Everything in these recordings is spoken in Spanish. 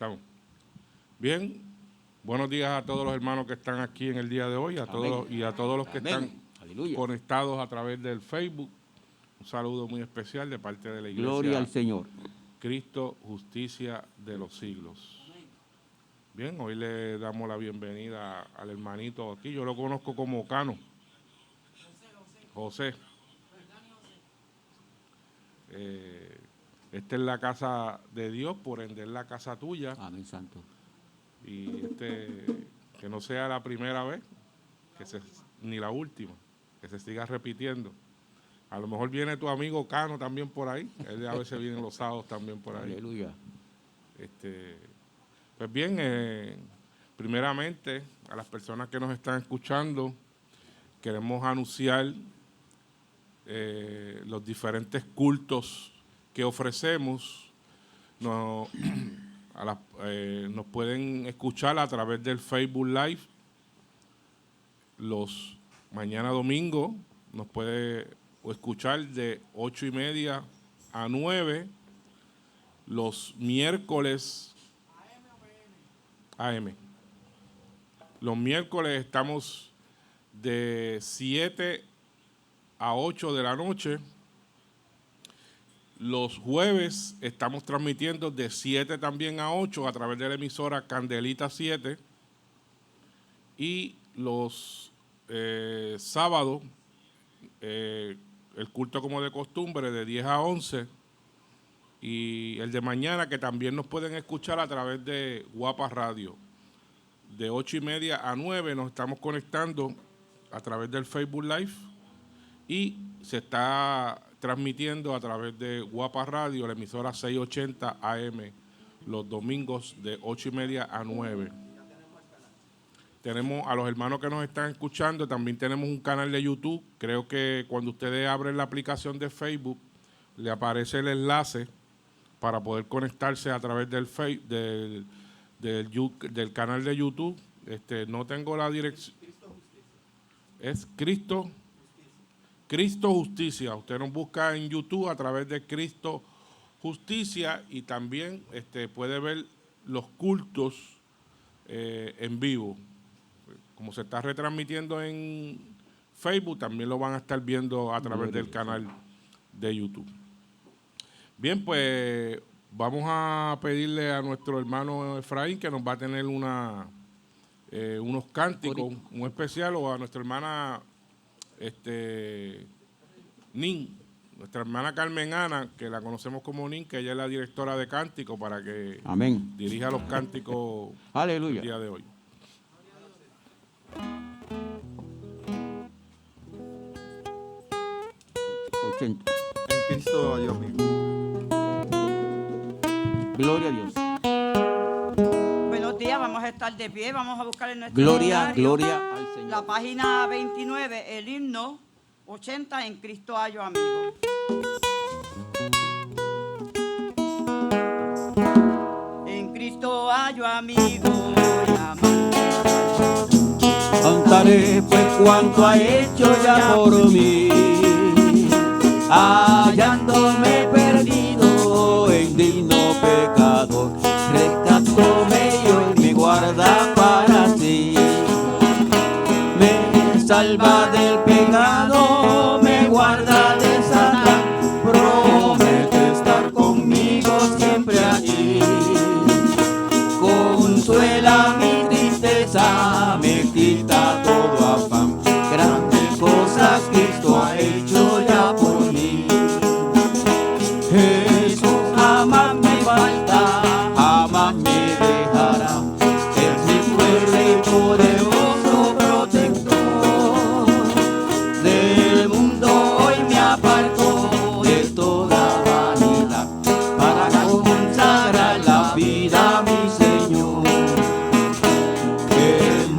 estamos. Bien, buenos días a todos los hermanos que están aquí en el día de hoy, a todos y a todos los que están conectados a través del Facebook. Un saludo muy especial de parte de la Iglesia. Gloria al Señor. Cristo, justicia de los siglos. Bien, hoy le damos la bienvenida al hermanito aquí. Yo lo conozco como Cano. José. Esta es la casa de Dios, por ende es la casa tuya. Amén, santo. Y que no sea la primera vez, ni la última, que se siga repitiendo. A lo mejor viene tu amigo Cano también por ahí. Él a veces viene los sábados también por ahí. Aleluya. Pues bien, primeramente a las personas que nos están escuchando, queremos anunciar los diferentes cultos que ofrecemos. Nos pueden escuchar a través del Facebook Live. Los mañana domingo nos puede escuchar de 8:30 a 9. Los miércoles AM. Los miércoles estamos de 7 a 8 de la noche. Los jueves estamos transmitiendo de 7 también a 8 a través de la emisora Candelita 7. Y los sábados, el culto como de costumbre de 10 a 11. Y el de mañana, que también nos pueden escuchar a través de Guapa Radio. De 8:30 a 9 nos estamos conectando a través del Facebook Live. Y se está transmitiendo a través de Guapa Radio, la emisora 680 AM, los domingos de 8:30 a 9. Tenemos a los hermanos que nos están escuchando, también tenemos un canal de YouTube. Creo que cuando ustedes abren la aplicación de Facebook, le aparece el enlace para poder conectarse a través del canal de YouTube. No tengo la dirección. Es Cristo Justicia. Usted nos busca en YouTube a través de Cristo Justicia y también puede ver los cultos en vivo. Como se está retransmitiendo en Facebook, también lo van a estar viendo a través del canal de YouTube. Bien, pues vamos a pedirle a nuestro hermano Efraín que nos va a tener unos cánticos, un especial, o a nuestra hermana Nin, nuestra hermana Carmen Ana, que la conocemos como Nin, que ella es la directora de cántico, para que dirija los cánticos el día de hoy. En Cristo, Dios mío. Gloria a Dios. Buenos días, vamos a estar de pie, vamos a buscar en nuestro gloria al Señor. La página 29, el himno 80, en Cristo hallo amigo. En Cristo hallo amigo, cantaré pues cuanto ha hecho ya por mí, hallándome perdido en digno pecador, rescatóme y hoy me guarda para sí. Me salva del pecado, me guarda de Satán, promete estar conmigo siempre allí. Consuela mi tristeza, me quita todo afán, grandes cosas Cristo ha hecho ya por mí. Jesús jamás me falta, jamás me dejará, es mi fuerte y poderoso protector. Del mundo hoy me aparto de toda vanidad, para consagrar la vida a mi Señor. El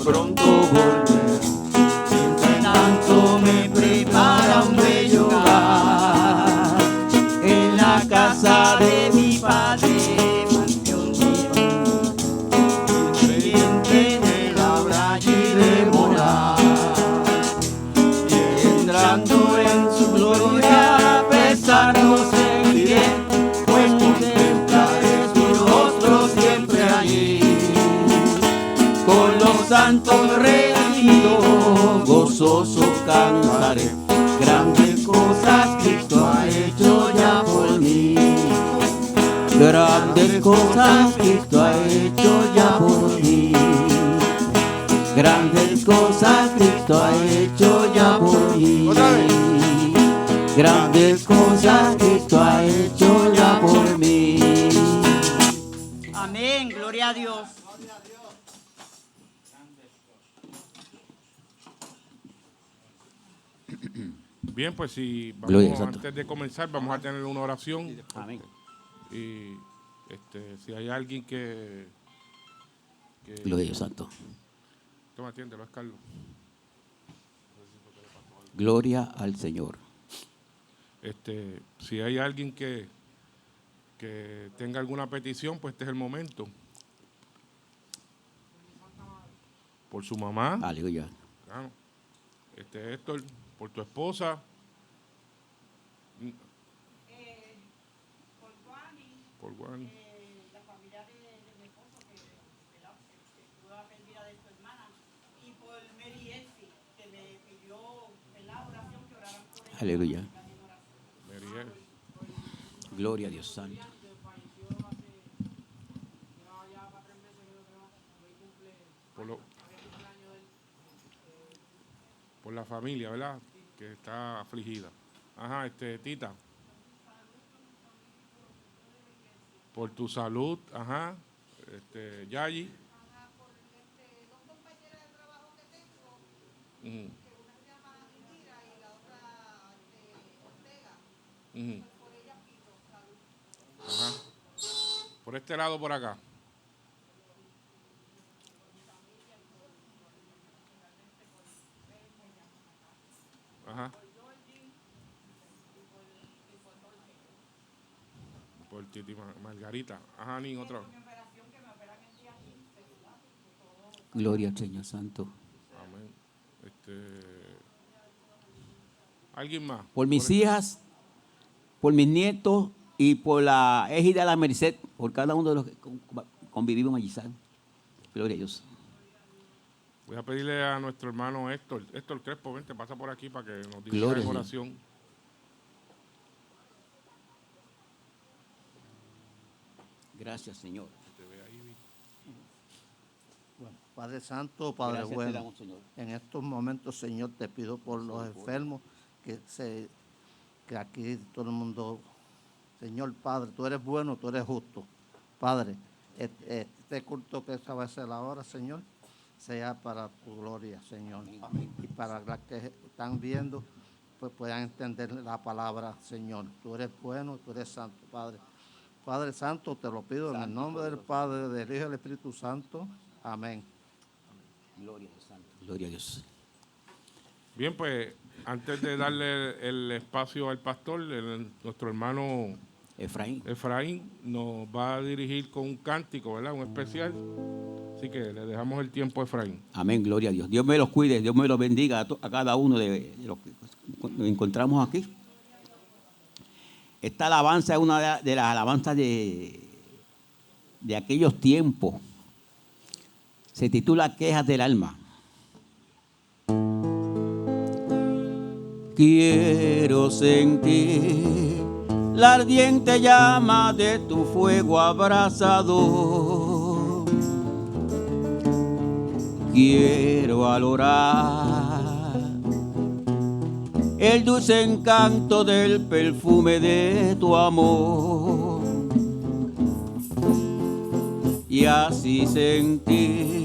pronto volverá. Entre tanto me prepara un bello hogar en la casa de mi Padre, mansión divina. Creyente en él habrá allí de morar, y entrando en su gloria a pesar no seguiré, pues contemplaré su rostro siempre allí. Con los santos redimidos gozoso cantaré, grandes cosas Cristo ha hecho ya por mí. Grandes cosas Cristo ha hecho ya por mí. Grandes cosas Cristo ha hecho ya por mí. Grandes cosas Cristo ha hecho ya por mí. Amén, gloria a Dios. Bien, pues si Gloria vamos, al Santo. antes de comenzar, vamos a tener una oración. Amén. Y si hay alguien que Gloria al Santo. toma, atiéndelo, es Carlos. Gloria al Señor. Si hay alguien que tenga alguna petición, pues este es el momento. Por su mamá, Aleluya. claro. Héctor, por tu esposa, por Juan, La familia de mi esposo que tuvo la pérdida de su hermana, y por Mary Elsie, que me pidió en la oración que oraran por ella. Aleluya. Meriel. Gloria a Dios Santo. Por la familia, ¿verdad? Que está afligida. Ajá, Tita. Por tu salud, ajá. Yayi. Ajá, por dos compañeras de trabajo que tengo, Ujú, que una se llama Indira y la otra Ortega. ujú, Por ella pido salud. ajá. Por este lado, por acá. Ajá. Por Titi Margarita. Ajá, ni otra. Gloria al Señor Santo. Amén. ¿Alguien más? Por mis hijas, por mis nietos y por la égida de la Merced, por cada uno de los que convivimos allí. ¿Saben? Gloria a Dios. Voy a pedirle a nuestro hermano Héctor Crespo, vente, pasa por aquí para que nos dirija Gloria en a Dios. oración. Gracias, Señor. Bueno, Padre Santo, Padre Gracias te bueno, damos, Señor. en estos momentos, Señor, te pido por los enfermos, que aquí todo el mundo, Señor Padre, tú eres bueno, tú eres justo. Padre, este culto que esta va a ser ahora, Señor, sea para tu gloria, Señor. Y para las que están viendo, pues puedan entender la palabra, Señor. Tú eres bueno, tú eres santo, Padre. Padre Santo, te lo pido en el nombre del Padre, del Hijo y del Espíritu Santo. Amén. Gloria a Dios Santo. Gloria a Dios. Bien, pues antes de darle el espacio al pastor, nuestro hermano Efraín. nos va a dirigir con un cántico, ¿verdad? Un especial. Así que le dejamos el tiempo a Efraín. Amén, gloria a Dios. Dios me los cuide, Dios me los bendiga a cada uno de los que nos encontramos aquí. Esta alabanza es una de las alabanzas de aquellos tiempos. Se titula Quejas del alma. Quiero sentir la ardiente llama de tu fuego abrasador. Quiero valorar el dulce encanto del perfume de tu amor y así sentir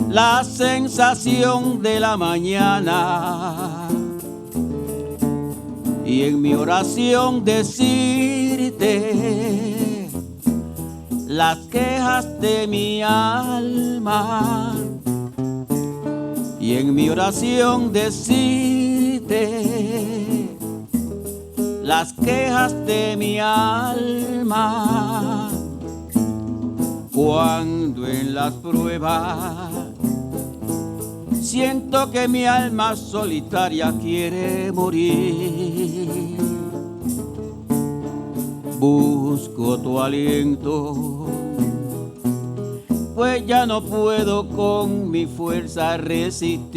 la sensación de la mañana y en mi oración decirte las quejas de mi alma y en mi oración decirte las quejas de mi alma. Cuando en las pruebas siento que mi alma solitaria quiere morir, busco tu aliento, pues ya no puedo con mi fuerza resistir.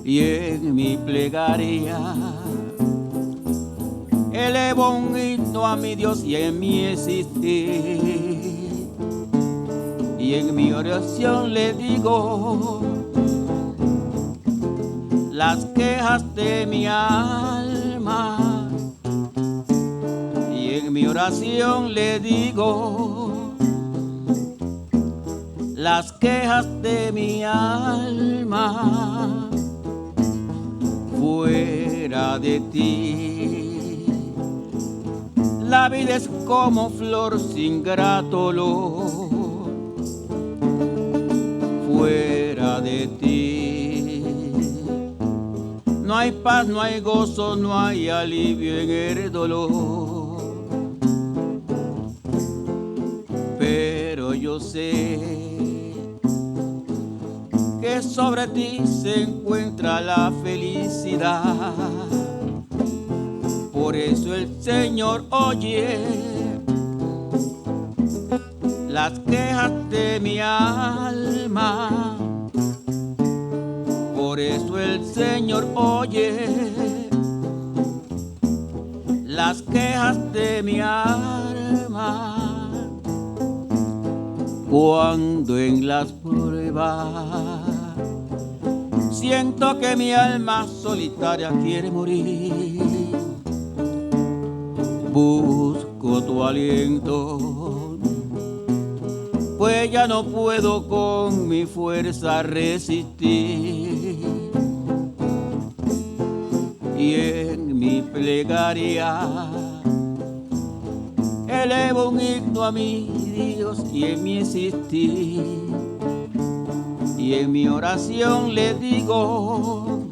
Y en mi plegaria elevo un himno a mi Dios y en mi existir. Y en mi oración le digo las quejas de mi alma. Y en mi oración le digo las quejas de mi alma. Fuera de ti la vida es como flor sin grato olor. Fuera de ti no hay paz, no hay gozo, no hay alivio en el dolor. Pero yo sé que sobre ti se encuentra la felicidad. Por eso el Señor oye las quejas de mi alma. Por eso el Señor oye las quejas de mi alma. Cuando en las pruebas siento que mi alma solitaria quiere morir, busco tu aliento, pues ya no puedo con mi fuerza resistir. Y en mi plegaria elevo un himno a mi Dios y en mi existir. Y en mi oración le digo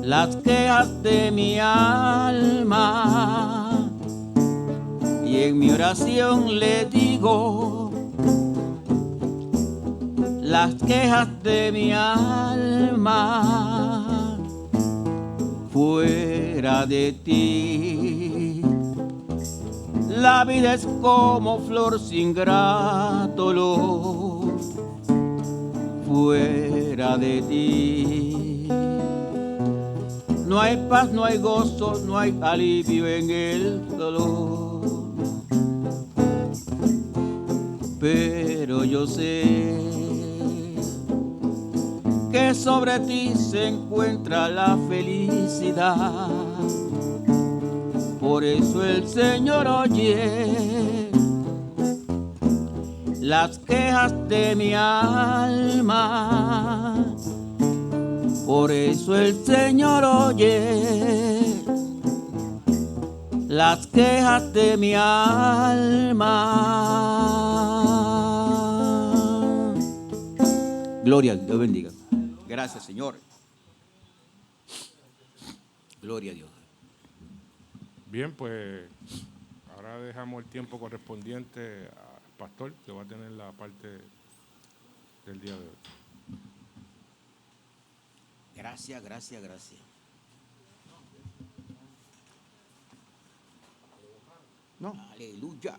las quejas de mi alma. Y en mi oración le digo las quejas de mi alma. Fuera de ti la vida es como flor sin grato olor. Fuera de ti no hay paz, no hay gozo, no hay alivio en el dolor. Pero yo sé que sobre ti se encuentra la felicidad. Por eso el Señor oye las quejas de mi alma. Por eso el Señor oye las quejas de mi alma. Gloria, Dios bendiga. Gracias, Señor. Gloria a Dios. Bien, pues ahora dejamos el tiempo correspondiente al pastor, que va a tener la parte del día de hoy. Gracias, gracias, gracias. No. Aleluya.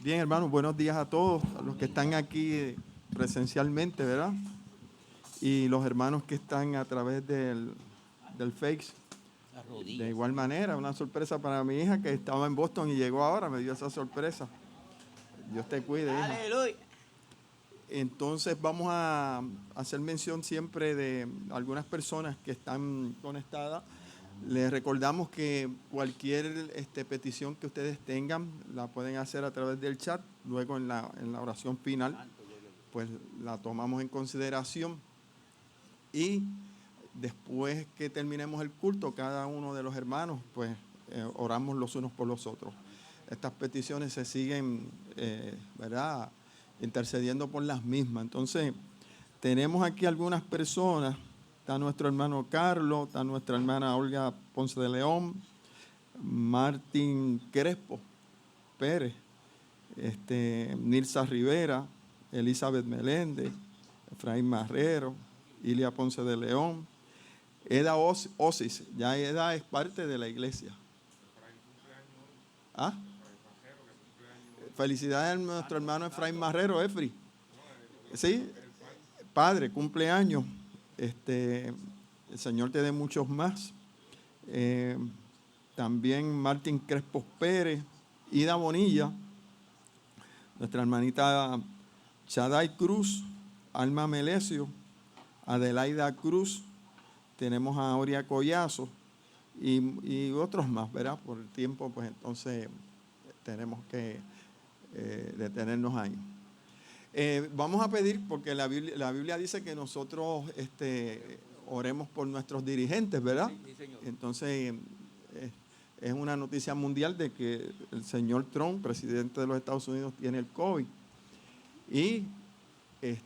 Bien, hermanos, buenos días a todos, a los que están aquí presencialmente, ¿verdad? Y los hermanos que están a través del Face. De igual manera, una sorpresa para mi hija que estaba en Boston y llegó ahora, me dio esa sorpresa. Dios te cuide, hija. Aleluya. Entonces vamos a hacer mención siempre de algunas personas que están conectadas. Les recordamos que cualquier petición que ustedes tengan la pueden hacer a través del chat. Luego en la oración final, pues la tomamos en consideración. Y después que terminemos el culto, cada uno de los hermanos, pues oramos los unos por los otros. Estas peticiones se siguen, ¿verdad?, intercediendo por las mismas. Entonces, tenemos aquí algunas personas. Está nuestro hermano Carlos, está nuestra hermana Olga Ponce de León, Martín Crespo Pérez, Nilsa Rivera, Elizabeth Meléndez, Efraín Marrero, Ilia Ponce de León, Eda Osis. Ya Eda es parte de la iglesia. ¿Ah? Felicidades a nuestro hermano Efraín Marrero, Efri. Sí, padre, cumpleaños. El Señor te dé muchos más. También Martín Crespo Pérez, Ida Bonilla, nuestra hermanita Chaday Cruz, Alma Melesio, Adelaida Cruz, tenemos a Oria Collazo y otros más, ¿verdad? Por el tiempo, pues entonces tenemos que detenernos ahí. Vamos a pedir, porque la Biblia dice que nosotros oremos por nuestros dirigentes, ¿verdad? Sí, señor. Entonces, es una noticia mundial de que el señor Trump, presidente de los Estados Unidos, tiene el COVID. Y que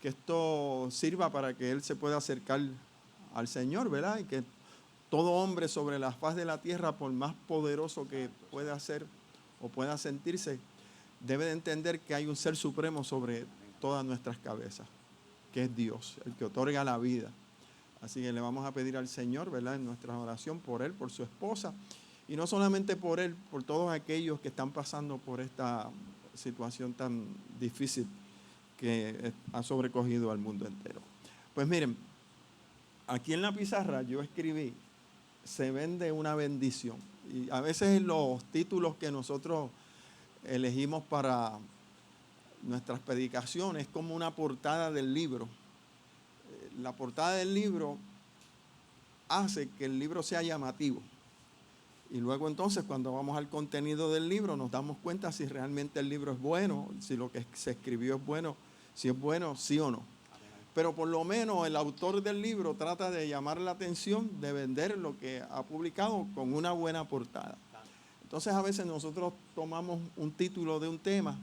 esto sirva para que él se pueda acercar al Señor, ¿verdad? Y que todo hombre sobre la faz de la tierra, por más poderoso que pueda ser o pueda sentirse, debe de entender que hay un ser supremo sobre todas nuestras cabezas, que es Dios, el que otorga la vida. Así que le vamos a pedir al Señor, ¿verdad?, en nuestra oración por él, por su esposa, y no solamente por él, por todos aquellos que están pasando por esta situación tan difícil que ha sobrecogido al mundo entero. Pues miren, aquí en la pizarra yo escribí: se vende una bendición. Y a veces los títulos que nosotros elegimos para nuestras predicaciones es como una portada del libro. La portada del libro hace que el libro sea llamativo. Y luego entonces, cuando vamos al contenido del libro, nos damos cuenta si realmente el libro es bueno, si lo que se escribió es bueno, si es bueno, sí o no. Pero por lo menos el autor del libro trata de llamar la atención, de vender lo que ha publicado con una buena portada. Entonces a veces nosotros tomamos un título de un tema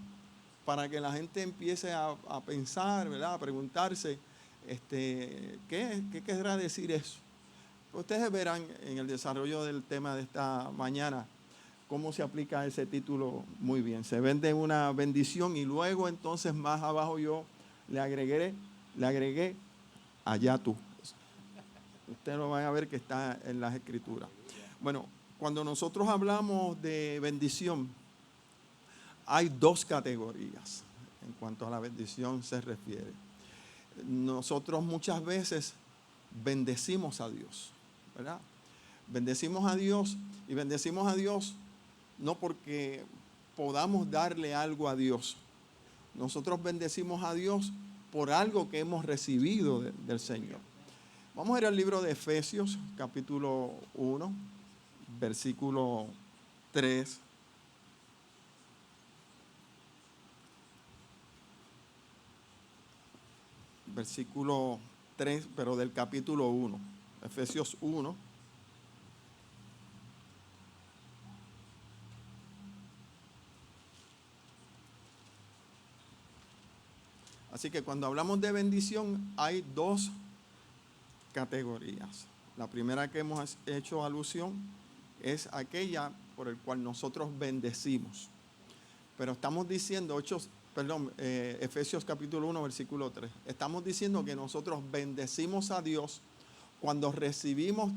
para que la gente empiece a pensar, ¿verdad?, a preguntarse, ¿qué querrá decir eso? Ustedes verán en el desarrollo del tema de esta mañana cómo se aplica ese título muy bien. Se vende una bendición y luego entonces más abajo yo le agregué allá tú. Ustedes lo van a ver que está en las escrituras. Bueno, cuando nosotros hablamos de bendición, hay dos categorías en cuanto a la bendición se refiere. Nosotros muchas veces bendecimos a Dios, ¿verdad? Bendecimos a Dios y bendecimos a Dios no porque podamos darle algo a Dios. Nosotros bendecimos a Dios por algo que hemos recibido del Señor. Vamos a ir al libro de Efesios, capítulo 1, versículo 3. Versículo 3, pero del capítulo 1. Efesios 1. Así que cuando hablamos de bendición hay dos categorías. La primera que hemos hecho alusión es aquella por el cual nosotros bendecimos. Pero estamos diciendo, Efesios capítulo 1, versículo 3. Estamos diciendo que nosotros bendecimos a Dios cuando recibimos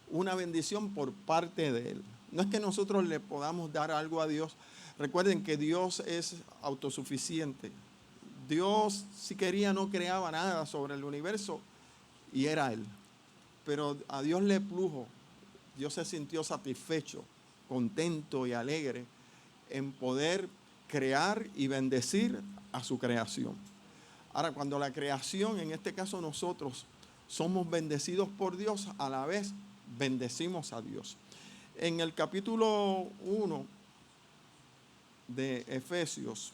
una bendición por parte de Él. No es que nosotros le podamos dar algo a Dios. Recuerden que Dios es autosuficiente. Dios, si quería, no creaba nada sobre el universo y era Él. Pero a Dios le plujo. Dios se sintió satisfecho, contento y alegre en poder crear y bendecir a su creación. Ahora, cuando la creación, en este caso nosotros, somos bendecidos por Dios, a la vez bendecimos a Dios. En el capítulo 1 de Efesios,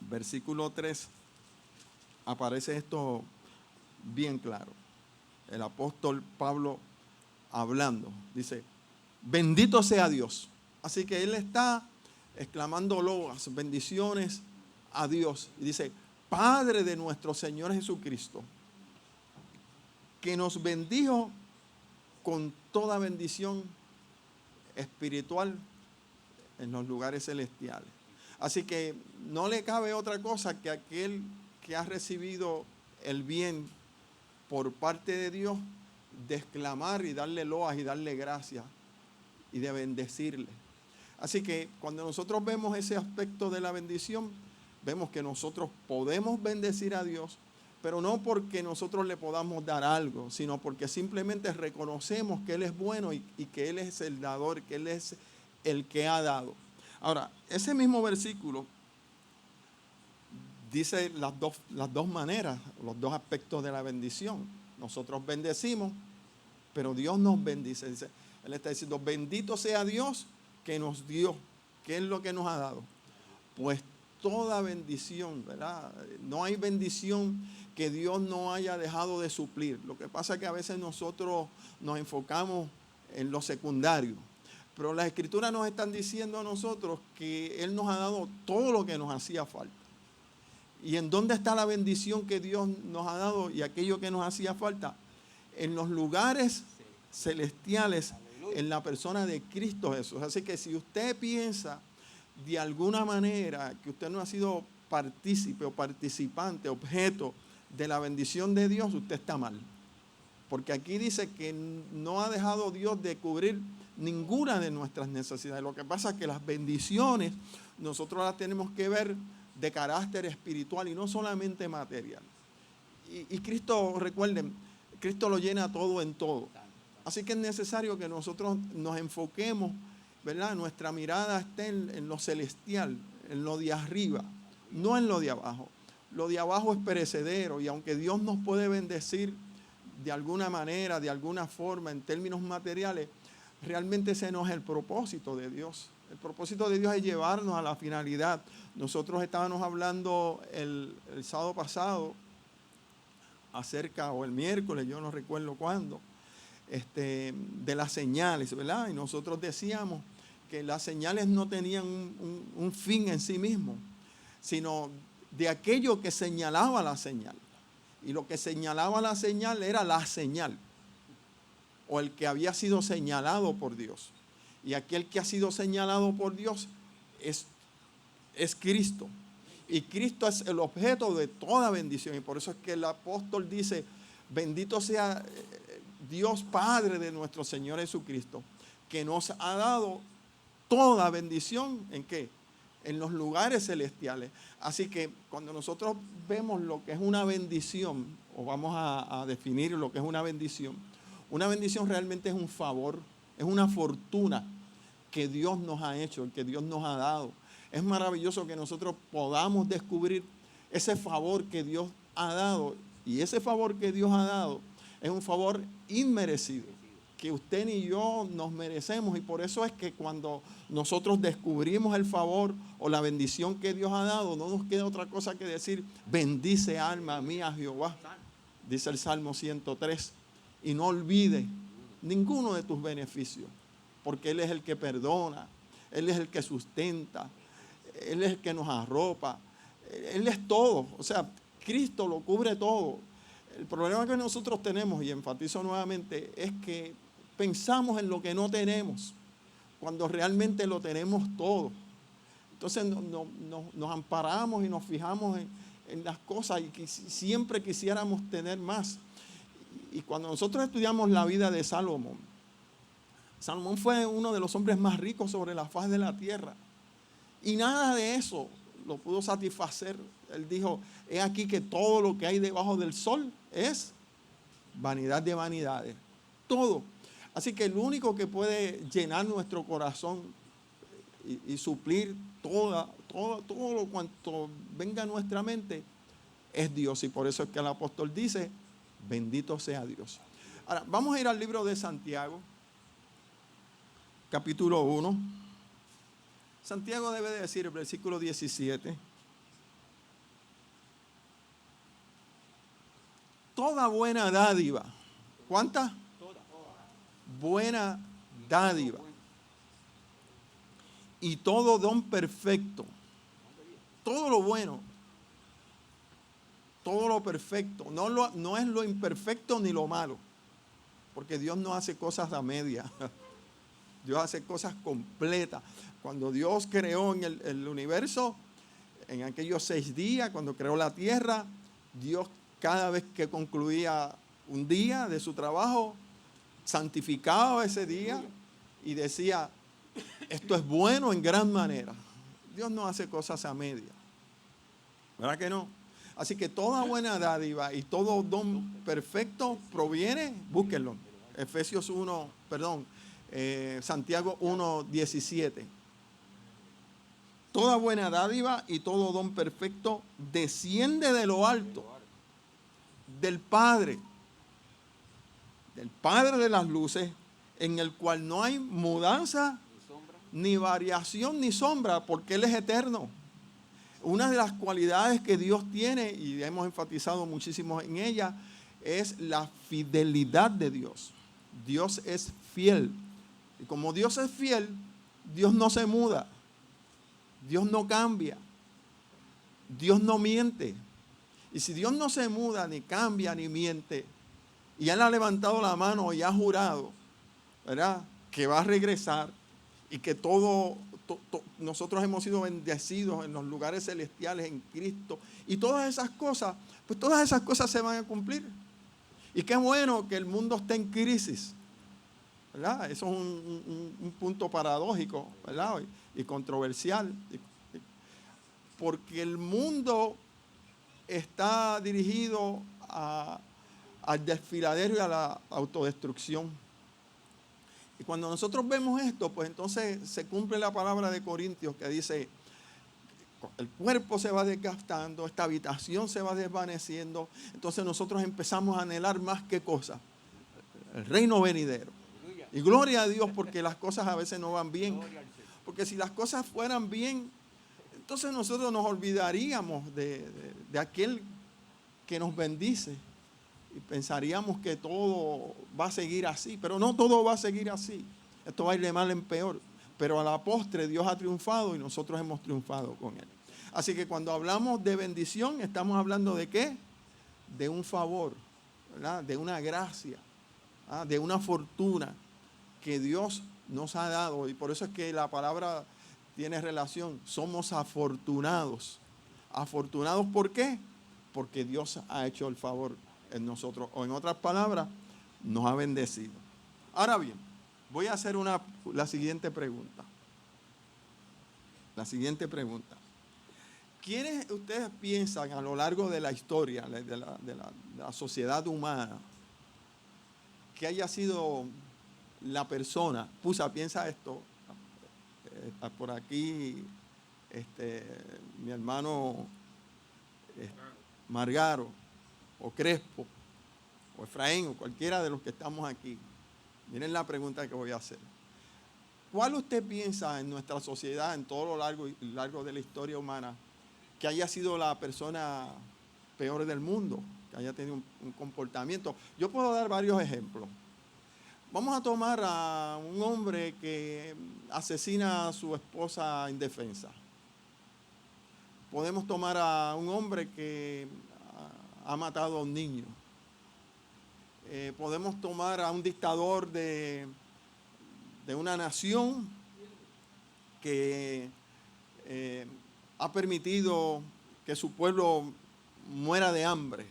versículo 3, aparece esto bien claro. el apóstol Pablo hablando. Dice, bendito sea Dios. Así que él está exclamando loas, bendiciones a Dios. Y dice, Padre de nuestro Señor Jesucristo, que nos bendijo con toda bendición espiritual en los lugares celestiales. Así que no le cabe otra cosa que aquel que ha recibido el bien por parte de Dios, de exclamar y darle loas y darle gracias y de bendecirle. Así que cuando nosotros vemos ese aspecto de la bendición, vemos que nosotros podemos bendecir a Dios, pero no porque nosotros le podamos dar algo, sino porque simplemente reconocemos que Él es bueno y que Él es el dador, que Él es el que ha dado. Ahora, ese mismo versículo dice las dos maneras, los dos aspectos de la bendición. Nosotros bendecimos, pero Dios nos bendice. Dice, Él está diciendo, bendito sea Dios que nos dio. ¿Qué es lo que nos ha dado? Pues toda bendición, ¿verdad? No hay bendición que Dios no haya dejado de suplir. Lo que pasa es que a veces nosotros nos enfocamos en lo secundario. Pero las Escrituras nos están diciendo a nosotros que Él nos ha dado todo lo que nos hacía falta. ¿Y en dónde está la bendición que Dios nos ha dado y aquello que nos hacía falta? En los lugares celestiales, en la persona de Cristo Jesús. Así que si usted piensa de alguna manera que usted no ha sido partícipe o participante, objeto de la bendición de Dios, usted está mal. Porque aquí dice que no ha dejado Dios de cubrir ninguna de nuestras necesidades. Lo que pasa es que las bendiciones nosotros las tenemos que ver de carácter espiritual y no solamente material. Y Cristo, recuerden, Cristo lo llena todo en todo. Así que es necesario que nosotros nos enfoquemos, ¿verdad? Nuestra mirada esté en lo celestial, en lo de arriba, no en lo de abajo. Lo de abajo es perecedero y aunque Dios nos puede bendecir de alguna manera, de alguna forma, en términos materiales, realmente ese no es el propósito de Dios. El propósito de Dios es llevarnos a la finalidad. Nosotros estábamos hablando el sábado pasado acerca, o el miércoles, yo no recuerdo cuándo, de las señales, ¿verdad? Y nosotros decíamos que las señales no tenían un fin en sí mismo, sino de aquello que señalaba la señal. Y lo que señalaba la señal era la señal, o el que había sido señalado por Dios. Y aquel que ha sido señalado por Dios es Cristo. Y Cristo es el objeto de toda bendición. Y por eso es que el apóstol dice, bendito sea Dios Padre de nuestro Señor Jesucristo, que nos ha dado toda bendición, ¿en qué? En los lugares celestiales. Así que cuando nosotros vemos lo que es una bendición, o vamos a definir lo que es una bendición realmente es un favor, es una fortuna que Dios nos ha hecho, que Dios nos ha dado. Es maravilloso que nosotros podamos descubrir ese favor que Dios ha dado. Y ese favor que Dios ha dado es un favor inmerecido, que usted ni yo nos merecemos. Y por eso es que cuando nosotros descubrimos el favor o la bendición que Dios ha dado, no nos queda otra cosa que decir, bendice alma mía a Jehová, dice el Salmo 103. Y no olvide ninguno de tus beneficios, porque Él es el que perdona, Él es el que sustenta, Él es el que nos arropa, Él es todo. O sea, Cristo lo cubre todo. El problema que nosotros tenemos, y enfatizo nuevamente, es que pensamos en lo que no tenemos, cuando realmente lo tenemos todo. Entonces nos amparamos y nos fijamos en las cosas y que siempre quisiéramos tener más. Y cuando nosotros estudiamos la vida de Salomón, Salomón fue uno de los hombres más ricos sobre la faz de la tierra. Y nada de eso lo pudo satisfacer. Él dijo, he aquí que todo lo que hay debajo del sol es vanidad de vanidades. Todo. Así que el único que puede llenar nuestro corazón y suplir todo lo cuanto venga a nuestra mente es Dios. Y por eso es que el apóstol dice, bendito sea Dios. Ahora, vamos a ir al libro de Santiago, capítulo 1. Santiago debe de decir, el versículo 17. Toda buena dádiva ¿Cuánta? Buena dádiva. Y todo don perfecto. Todo lo bueno. Todo lo perfecto. No es lo imperfecto ni lo malo. Porque Dios no hace cosas a media. Dios hace cosas completas. Cuando Dios creó en el universo, en aquellos 6 días, cuando creó la tierra, Dios cada vez que concluía un día de su trabajo, santificaba ese día y decía, esto es bueno en gran manera. Dios no hace cosas a media. ¿Verdad que no? Así que toda buena dádiva y todo don perfecto proviene, búsquenlo, Santiago 1:17. Toda buena dádiva y todo don perfecto desciende de lo alto, del Padre de las luces, en el cual no hay mudanza, ni variación, ni sombra, porque Él es eterno. Una de las cualidades que Dios tiene, y hemos enfatizado muchísimo en ella, es la fidelidad de Dios. Dios es fiel. Y como Dios es fiel, Dios no se muda. Dios no cambia. Dios no miente. Y si Dios no se muda, ni cambia, ni miente, y Él ha levantado la mano y ha jurado, ¿verdad?, que va a regresar y que nosotros hemos sido bendecidos en los lugares celestiales en Cristo. Y todas esas cosas, pues todas esas cosas se van a cumplir. Y qué bueno que el mundo esté en crisis, ¿verdad? Eso es un punto paradójico, ¿verdad?, y controversial. Porque el mundo está dirigido al desfiladero y a la autodestrucción. Y cuando nosotros vemos esto, pues entonces se cumple la palabra de Corintios que dice, el cuerpo se va desgastando, esta habitación se va desvaneciendo, entonces nosotros empezamos a anhelar más que cosas, el reino venidero. Y gloria a Dios porque las cosas a veces no van bien. Porque si las cosas fueran bien, entonces nosotros nos olvidaríamos de aquel que nos bendice. Y pensaríamos que todo va a seguir así, pero no todo va a seguir así. Esto va a ir de mal en peor. Pero a la postre Dios ha triunfado y nosotros hemos triunfado con Él. Así que cuando hablamos de bendición, estamos hablando de ¿qué? De un favor, ¿verdad?, de una gracia, de una fortuna que Dios nos ha dado. Y por eso es que la palabra tiene relación. Somos afortunados. ¿Afortunados por qué? Porque Dios ha hecho el favor en nosotros, o en otras palabras, nos ha bendecido. Ahora bien, voy a hacer la siguiente pregunta. La siguiente pregunta. ¿Quiénes ustedes piensan a lo largo de la historia, de la sociedad humana, que haya sido la persona? Piensa esto. Por aquí, mi hermano Margaro, o Crespo, o Efraín, o cualquiera de los que estamos aquí. Miren la pregunta que voy a hacer. ¿Cuál usted piensa en nuestra sociedad, en todo lo largo de la historia humana, que haya sido la persona peor del mundo, que haya tenido un comportamiento? Yo puedo dar varios ejemplos. Vamos a tomar a un hombre que asesina a su esposa indefensa. Podemos tomar a un hombre que ha matado a un niño. Podemos tomar a un dictador de una nación que ha permitido que su pueblo muera de hambre.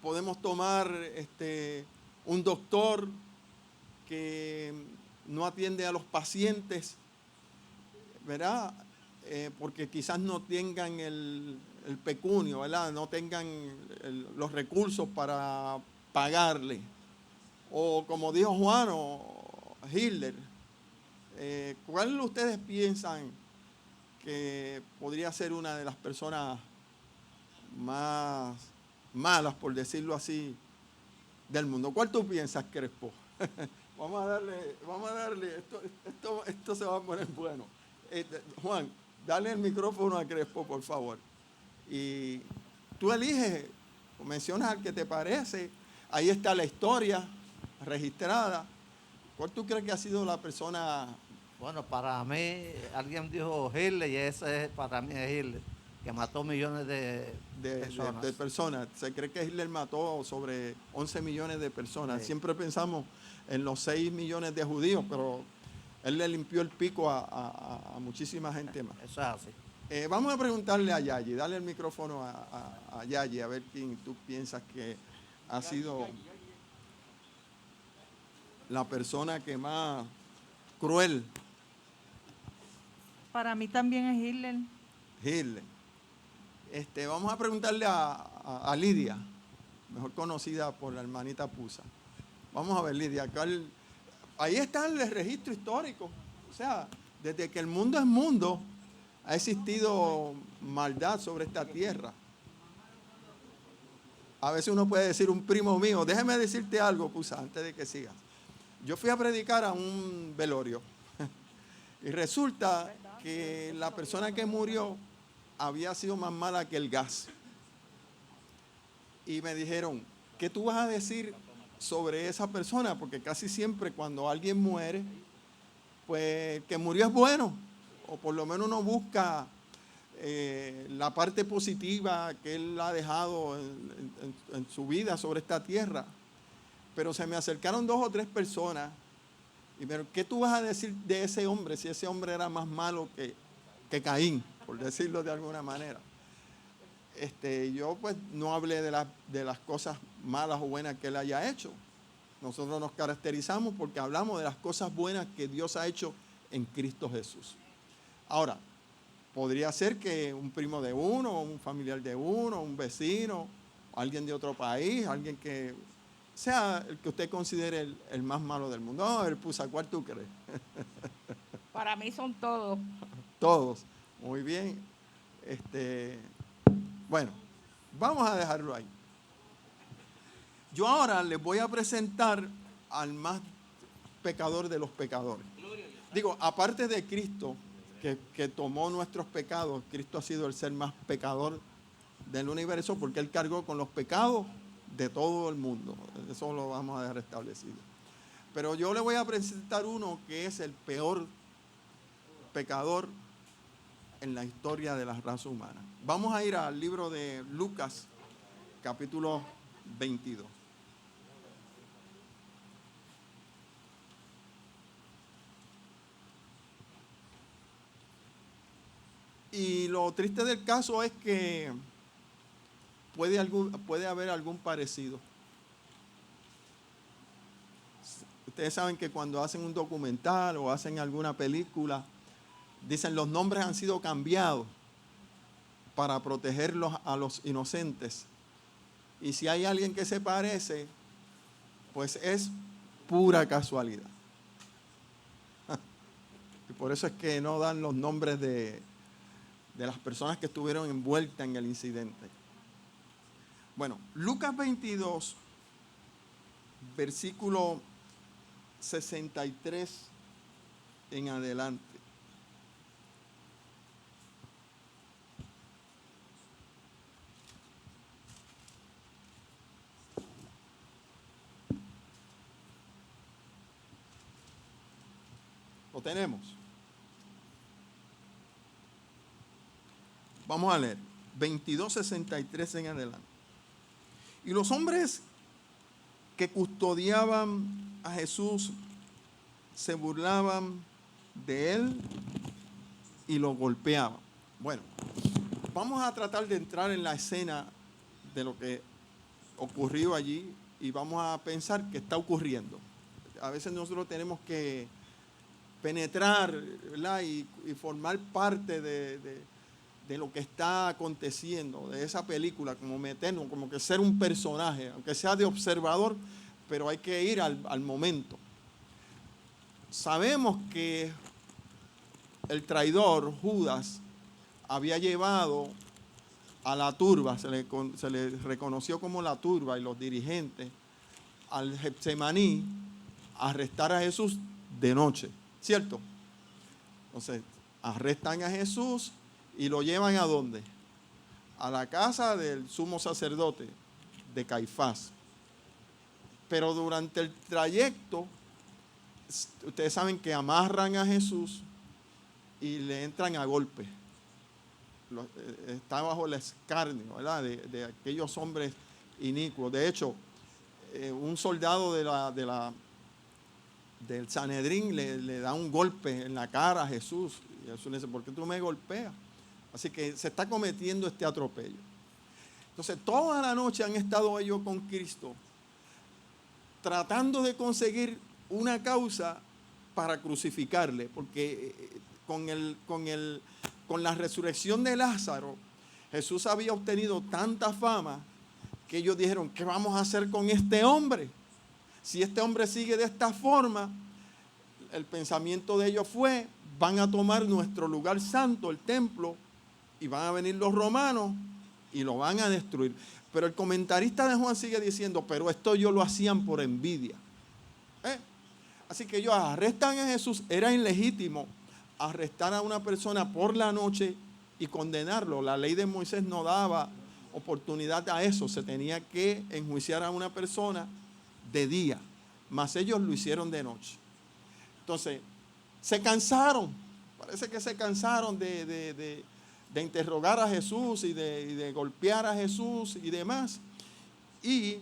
Podemos tomar un doctor que no atiende a los pacientes, ¿verdad? Porque quizás no tengan el pecunio, ¿verdad? No tengan los recursos para pagarle. O como dijo Juan o Hitler, ¿cuál de ustedes piensan que podría ser una de las personas más malas, por decirlo así, del mundo? ¿Cuál tú piensas, Crespo? Vamos a darle, esto se va a poner bueno. Juan, dale el micrófono a Crespo, por favor. Y tú eliges, mencionas al que te parece, ahí está la historia registrada. ¿Cuál tú crees que ha sido la persona? Bueno, para mí, alguien dijo Hitler y ese para mí es Hitler, que mató millones de personas. De personas. Se cree que Hitler mató sobre 11 millones de personas. Sí. Siempre pensamos en los 6 millones de judíos, pero él le limpió el pico a muchísima gente más. Eso es así. Vamos a preguntarle a Yayi, dale el micrófono a Yayi, a ver quién tú piensas que ha sido la persona que más cruel. Para mí también es Hitler. Hitler. Vamos a preguntarle a Lidia, mejor conocida por la hermanita Pusa. Vamos a ver, Lidia, ahí está el registro histórico. O sea, desde que el mundo es mundo, ha existido maldad sobre esta tierra. A veces uno puede decir un primo mío, déjame decirte algo, Pusa, antes de que sigas. Yo fui a predicar a un velorio y resulta que la persona que murió había sido más mala que el gas. Y me dijeron, ¿qué tú vas a decir sobre esa persona? Porque casi siempre cuando alguien muere, pues que murió es bueno, o por lo menos uno busca la parte positiva que él ha dejado en su vida sobre esta tierra. Pero se me acercaron 2 o 3 personas y me dijeron, ¿qué tú vas a decir de ese hombre si ese hombre era más malo que Caín, por decirlo de alguna manera? Yo pues no hablé de las cosas malas o buenas que él haya hecho. Nosotros nos caracterizamos porque hablamos de las cosas buenas que Dios ha hecho en Cristo Jesús. Ahora, podría ser que un primo de uno, un familiar de uno, un vecino, alguien de otro país, alguien que sea el que usted considere el más malo del mundo. No, el Pusa, ¿cuál tú crees? Para mí son todos. Todos. Muy bien. Bueno, vamos a dejarlo ahí. Yo ahora les voy a presentar al más pecador de los pecadores. Digo, aparte de Cristo, que tomó nuestros pecados, Cristo ha sido el ser más pecador del universo porque Él cargó con los pecados de todo el mundo. Eso lo vamos a dejar establecido. Pero yo le voy a presentar uno que es el peor pecador en la historia de la raza humana. Vamos a ir al libro de Lucas, capítulo 22. Y lo triste del caso es que puede haber algún parecido. Ustedes saben que cuando hacen un documental o hacen alguna película, dicen los nombres han sido cambiados para protegerlos a los inocentes. Y si hay alguien que se parece, pues es pura casualidad. Y por eso es que no dan los nombres de las personas que estuvieron envueltas en el incidente. Bueno, Lucas 22, versículo 63 en adelante. ¿Lo tenemos? Vamos a leer. 22:63 en adelante. Y los hombres que custodiaban a Jesús se burlaban de él y lo golpeaban. Bueno, vamos a tratar de entrar en la escena de lo que ocurrió allí y vamos a pensar qué está ocurriendo. A veces nosotros tenemos que penetrar, ¿verdad? Y formar parte de lo que está aconteciendo, de esa película, como meternos, como que ser un personaje, aunque sea de observador, pero hay que ir al momento. Sabemos que el traidor, Judas, había llevado a la turba, se le reconoció como la turba y los dirigentes, al Getsemaní, a arrestar a Jesús de noche, ¿cierto? Entonces, arrestan a Jesús y lo llevan ¿a dónde? A la casa del sumo sacerdote de Caifás. Pero durante el trayecto, ustedes saben que amarran a Jesús y le entran a golpe. Está bajo el escarnio, ¿verdad?, de aquellos hombres inicuos. De hecho, un soldado del Sanedrín le da un golpe en la cara a Jesús. Y Jesús le dice, ¿por qué tú me golpeas? Así que se está cometiendo este atropello. Entonces, toda la noche han estado ellos con Cristo, tratando de conseguir una causa para crucificarle, porque con la resurrección de Lázaro, Jesús había obtenido tanta fama que ellos dijeron, ¿qué vamos a hacer con este hombre? Si este hombre sigue de esta forma, el pensamiento de ellos fue, van a tomar nuestro lugar santo, el templo, y van a venir los romanos y lo van a destruir. Pero el comentarista de Juan sigue diciendo, pero esto ellos lo hacían por envidia. Así que ellos arrestan a Jesús. Era ilegítimo arrestar a una persona por la noche y condenarlo. La ley de Moisés no daba oportunidad a eso. Se tenía que enjuiciar a una persona de día, mas ellos lo hicieron de noche. Entonces, se cansaron. Parece que se cansaron de interrogar a Jesús y de golpear a Jesús y demás. Y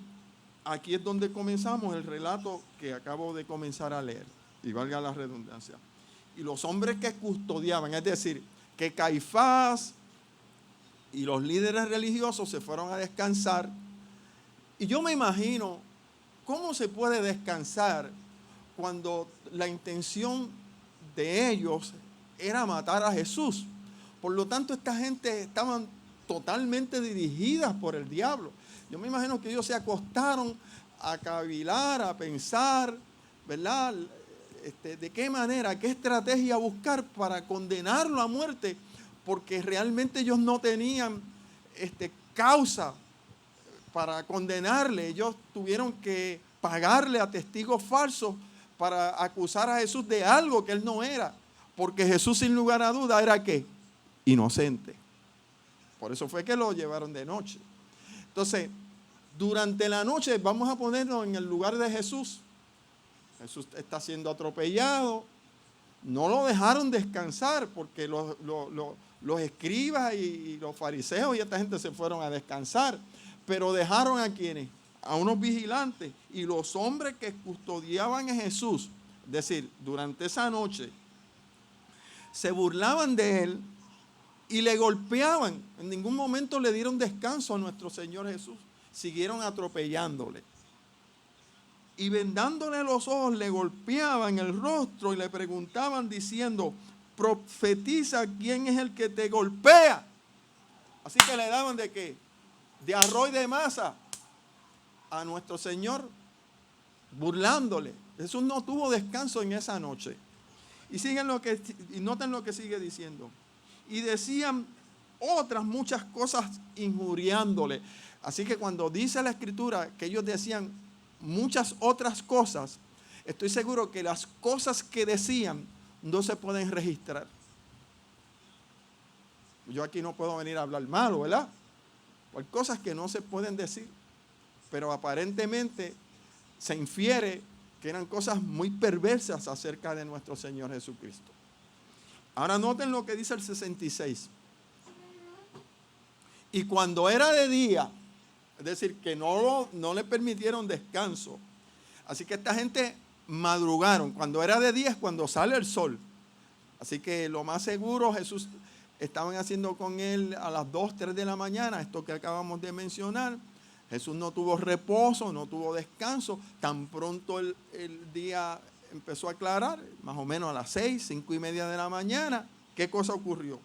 aquí es donde comenzamos el relato que acabo de comenzar a leer, y valga la redundancia. Y los hombres que custodiaban, es decir, que Caifás y los líderes religiosos se fueron a descansar. Y yo me imagino cómo se puede descansar cuando la intención de ellos era matar a Jesús. Por lo tanto, esta gente estaban totalmente dirigidas por el diablo. Yo me imagino que ellos se acostaron a cavilar, a pensar, ¿verdad? De qué manera, qué estrategia buscar para condenarlo a muerte, porque realmente ellos no tenían causa para condenarle. Ellos tuvieron que pagarle a testigos falsos para acusar a Jesús de algo que él no era, porque Jesús, sin lugar a duda, era ¿qué? Inocente. Por eso fue que lo llevaron de noche. Entonces, durante la noche, vamos a ponernos en el lugar de Jesús. Jesús está siendo atropellado. No lo dejaron descansar porque los escribas y los fariseos y esta gente se fueron a descansar. Pero dejaron a quienes, a unos vigilantes, y los hombres que custodiaban a Jesús, es decir, durante esa noche, se burlaban de él y le golpeaban. En ningún momento le dieron descanso a nuestro Señor Jesús. Siguieron atropellándole. Y vendándole los ojos, le golpeaban el rostro y le preguntaban diciendo, profetiza quién es el que te golpea. Así que le daban ¿de qué? De arroz y de masa a nuestro Señor, burlándole. Jesús no tuvo descanso en esa noche. Y noten lo que sigue diciendo. Y decían otras muchas cosas injuriándole. Así que cuando dice la Escritura que ellos decían muchas otras cosas, estoy seguro que las cosas que decían no se pueden registrar. Yo aquí no puedo venir a hablar malo, ¿verdad? Hay cosas que no se pueden decir, pero aparentemente se infiere que eran cosas muy perversas acerca de nuestro Señor Jesucristo. Ahora noten lo que dice el 66. Y cuando era de día, es decir, que no le permitieron descanso. Así que esta gente madrugaron. Cuando era de día es cuando sale el sol. Así que lo más seguro, Jesús estaban haciendo con él a las 2, 3 de la mañana, esto que acabamos de mencionar. Jesús no tuvo reposo, no tuvo descanso. Tan pronto el día empezó a aclarar, más o menos a las 6, 5 y media de la mañana. ¿Qué cosa ocurrió?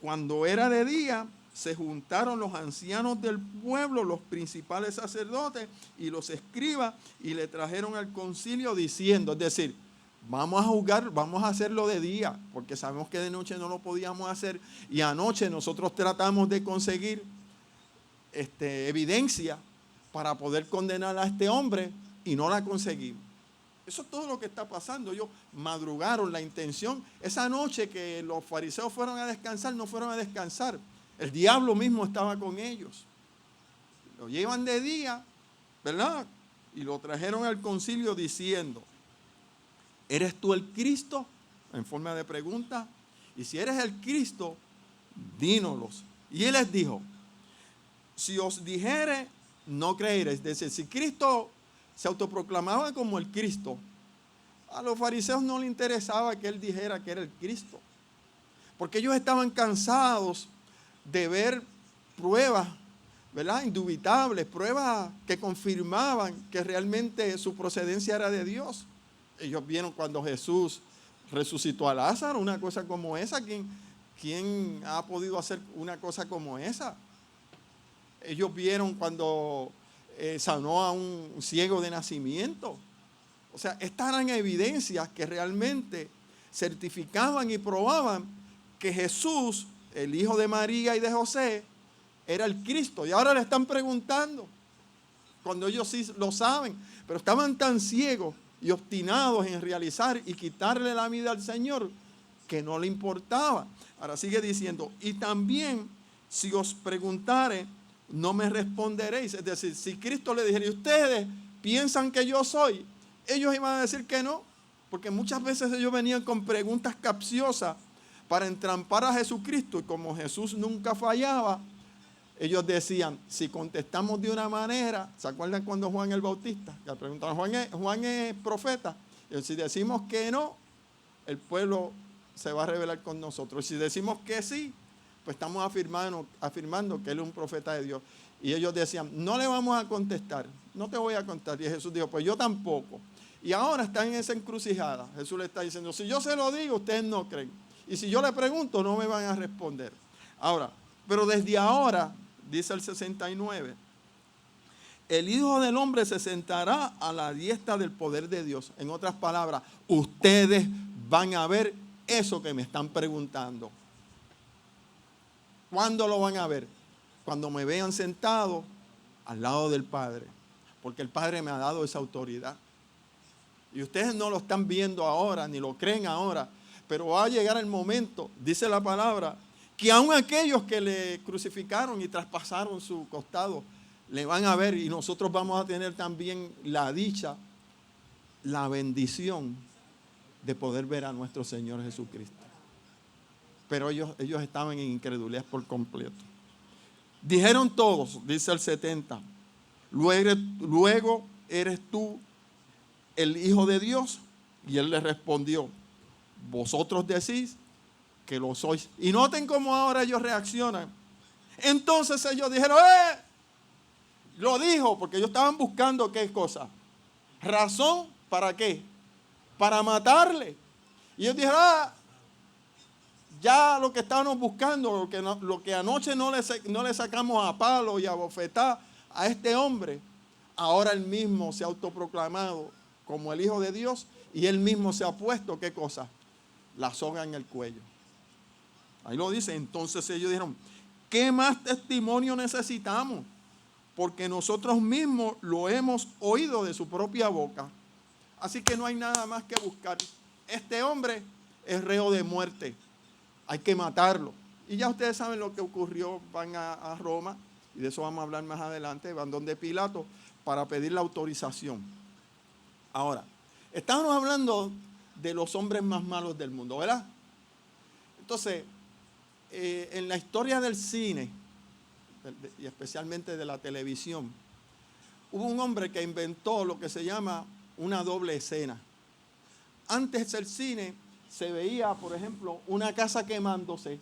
Cuando era de día, se juntaron los ancianos del pueblo, los principales sacerdotes y los escribas, y le trajeron al concilio diciendo, es decir, vamos a juzgar, vamos a hacerlo de día, porque sabemos que de noche no lo podíamos hacer, y anoche nosotros tratamos de conseguir evidencia para poder condenar a este hombre y no la conseguimos. Eso es todo lo que está pasando. Ellos madrugaron. La intención, esa noche que los fariseos fueron a descansar, no fueron a descansar. El diablo mismo estaba con ellos. Lo llevan de día, ¿verdad? y lo trajeron al concilio diciendo, ¿eres tú el Cristo? En forma de pregunta. Y si eres el Cristo, dínoslos. Y él les dijo, si os dijere, no creeréis. Es decir, si Cristo se autoproclamaba como el Cristo, a los fariseos no les interesaba que él dijera que era el Cristo, porque ellos estaban cansados de ver pruebas, ¿verdad?, indubitables, pruebas que confirmaban que realmente su procedencia era de Dios. Ellos vieron cuando Jesús resucitó a Lázaro, una cosa como esa. ¿Quién ha podido hacer una cosa como esa? Ellos vieron cuando sanó a un ciego de nacimiento. O sea, estas eran evidencias que realmente certificaban y probaban que Jesús, el hijo de María y de José, era el Cristo. Y ahora le están preguntando, cuando ellos sí lo saben, pero estaban tan ciegos y obstinados en realizar y quitarle la vida al Señor que no le importaba. Ahora sigue diciendo, y también si os preguntare, no me responderéis. Es decir, si Cristo le dijera, ¿ustedes piensan que yo soy? Ellos iban a decir que no, porque muchas veces ellos venían con preguntas capciosas para entrampar a Jesucristo, y como Jesús nunca fallaba, ellos decían, si contestamos de una manera, ¿se acuerdan cuando Juan el Bautista? Que le preguntaron, Juan es profeta, y si decimos que no, el pueblo se va a rebelar con nosotros. Y si decimos que sí, pues estamos afirmando que él es un profeta de Dios. Y ellos decían, no le vamos a contestar, no te voy a contestar. Y Jesús dijo, pues yo tampoco. Y ahora están en esa encrucijada. Jesús le está diciendo, si yo se lo digo, ustedes no creen. Y si yo le pregunto, no me van a responder. Ahora, pero desde ahora, dice el 69, el Hijo del Hombre se sentará a la diestra del poder de Dios. En otras palabras, ustedes van a ver eso que me están preguntando. ¿Cuándo lo van a ver? Cuando me vean sentado al lado del Padre, porque el Padre me ha dado esa autoridad. Y ustedes no lo están viendo ahora, ni lo creen ahora, pero va a llegar el momento, dice la palabra, que aun aquellos que le crucificaron y traspasaron su costado, le van a ver, y nosotros vamos a tener también la dicha, la bendición de poder ver a nuestro Señor Jesucristo. Pero ellos estaban en incredulidad por completo. Dijeron todos, dice el 70, luego eres tú el Hijo de Dios. Y él les respondió, vosotros decís que lo sois. Y noten cómo ahora ellos reaccionan. Entonces ellos dijeron, lo dijo, porque ellos estaban buscando qué cosa. Razón, ¿para qué? Para matarle. Y ellos dijeron, ya lo que estábamos buscando, lo que anoche no le sacamos a palo y a bofetá a este hombre, ahora él mismo se ha autoproclamado como el Hijo de Dios y él mismo se ha puesto, ¿qué cosa? La soga en el cuello. Ahí lo dice. Entonces ellos dijeron, ¿qué más testimonio necesitamos? Porque nosotros mismos lo hemos oído de su propia boca. Así que no hay nada más que buscar. Este hombre es reo de muerte. Hay que matarlo. Y ya ustedes saben lo que ocurrió. Van a Roma, y de eso vamos a hablar más adelante. Van donde Pilato para pedir la autorización. Ahora, estábamos hablando de los hombres más malos del mundo, ¿verdad? Entonces, en la historia del cine, y especialmente de la televisión, hubo un hombre que inventó lo que se llama una doble escena. Antes el cine se veía, por ejemplo, una casa quemándose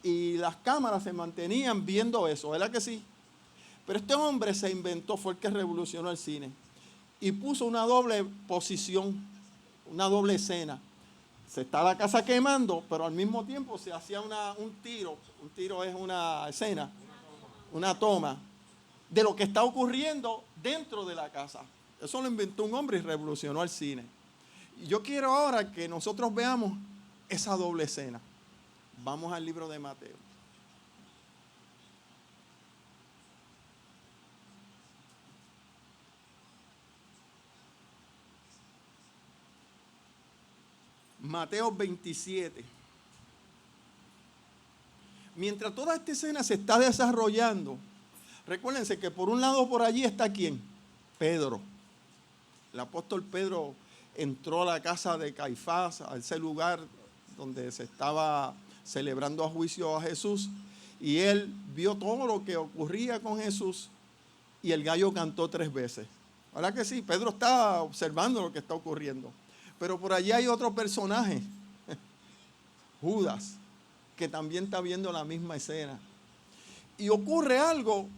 y las cámaras se mantenían viendo eso, ¿verdad que sí? Pero este hombre se inventó, fue el que revolucionó el cine y puso una doble posición, una doble escena. Se está la casa quemando, pero al mismo tiempo se hacía un tiro. Un tiro es una escena, una toma de lo que está ocurriendo dentro de la casa. Eso lo inventó un hombre y revolucionó el cine. Y yo quiero ahora que nosotros veamos esa doble escena. Vamos al libro de Mateo. Mateo 27. Mientras toda esta escena se está desarrollando, recuérdense que por un lado por allí está ¿quién? Pedro. El apóstol Pedro entró a la casa de Caifás, a ese lugar donde se estaba celebrando a juicio a Jesús, y él vio todo lo que ocurría con Jesús, y el gallo cantó 3 veces. ¿Verdad que sí? Pedro está observando lo que está ocurriendo. Pero por allí hay otro personaje, Judas, que también está viendo la misma escena. Y ocurre algo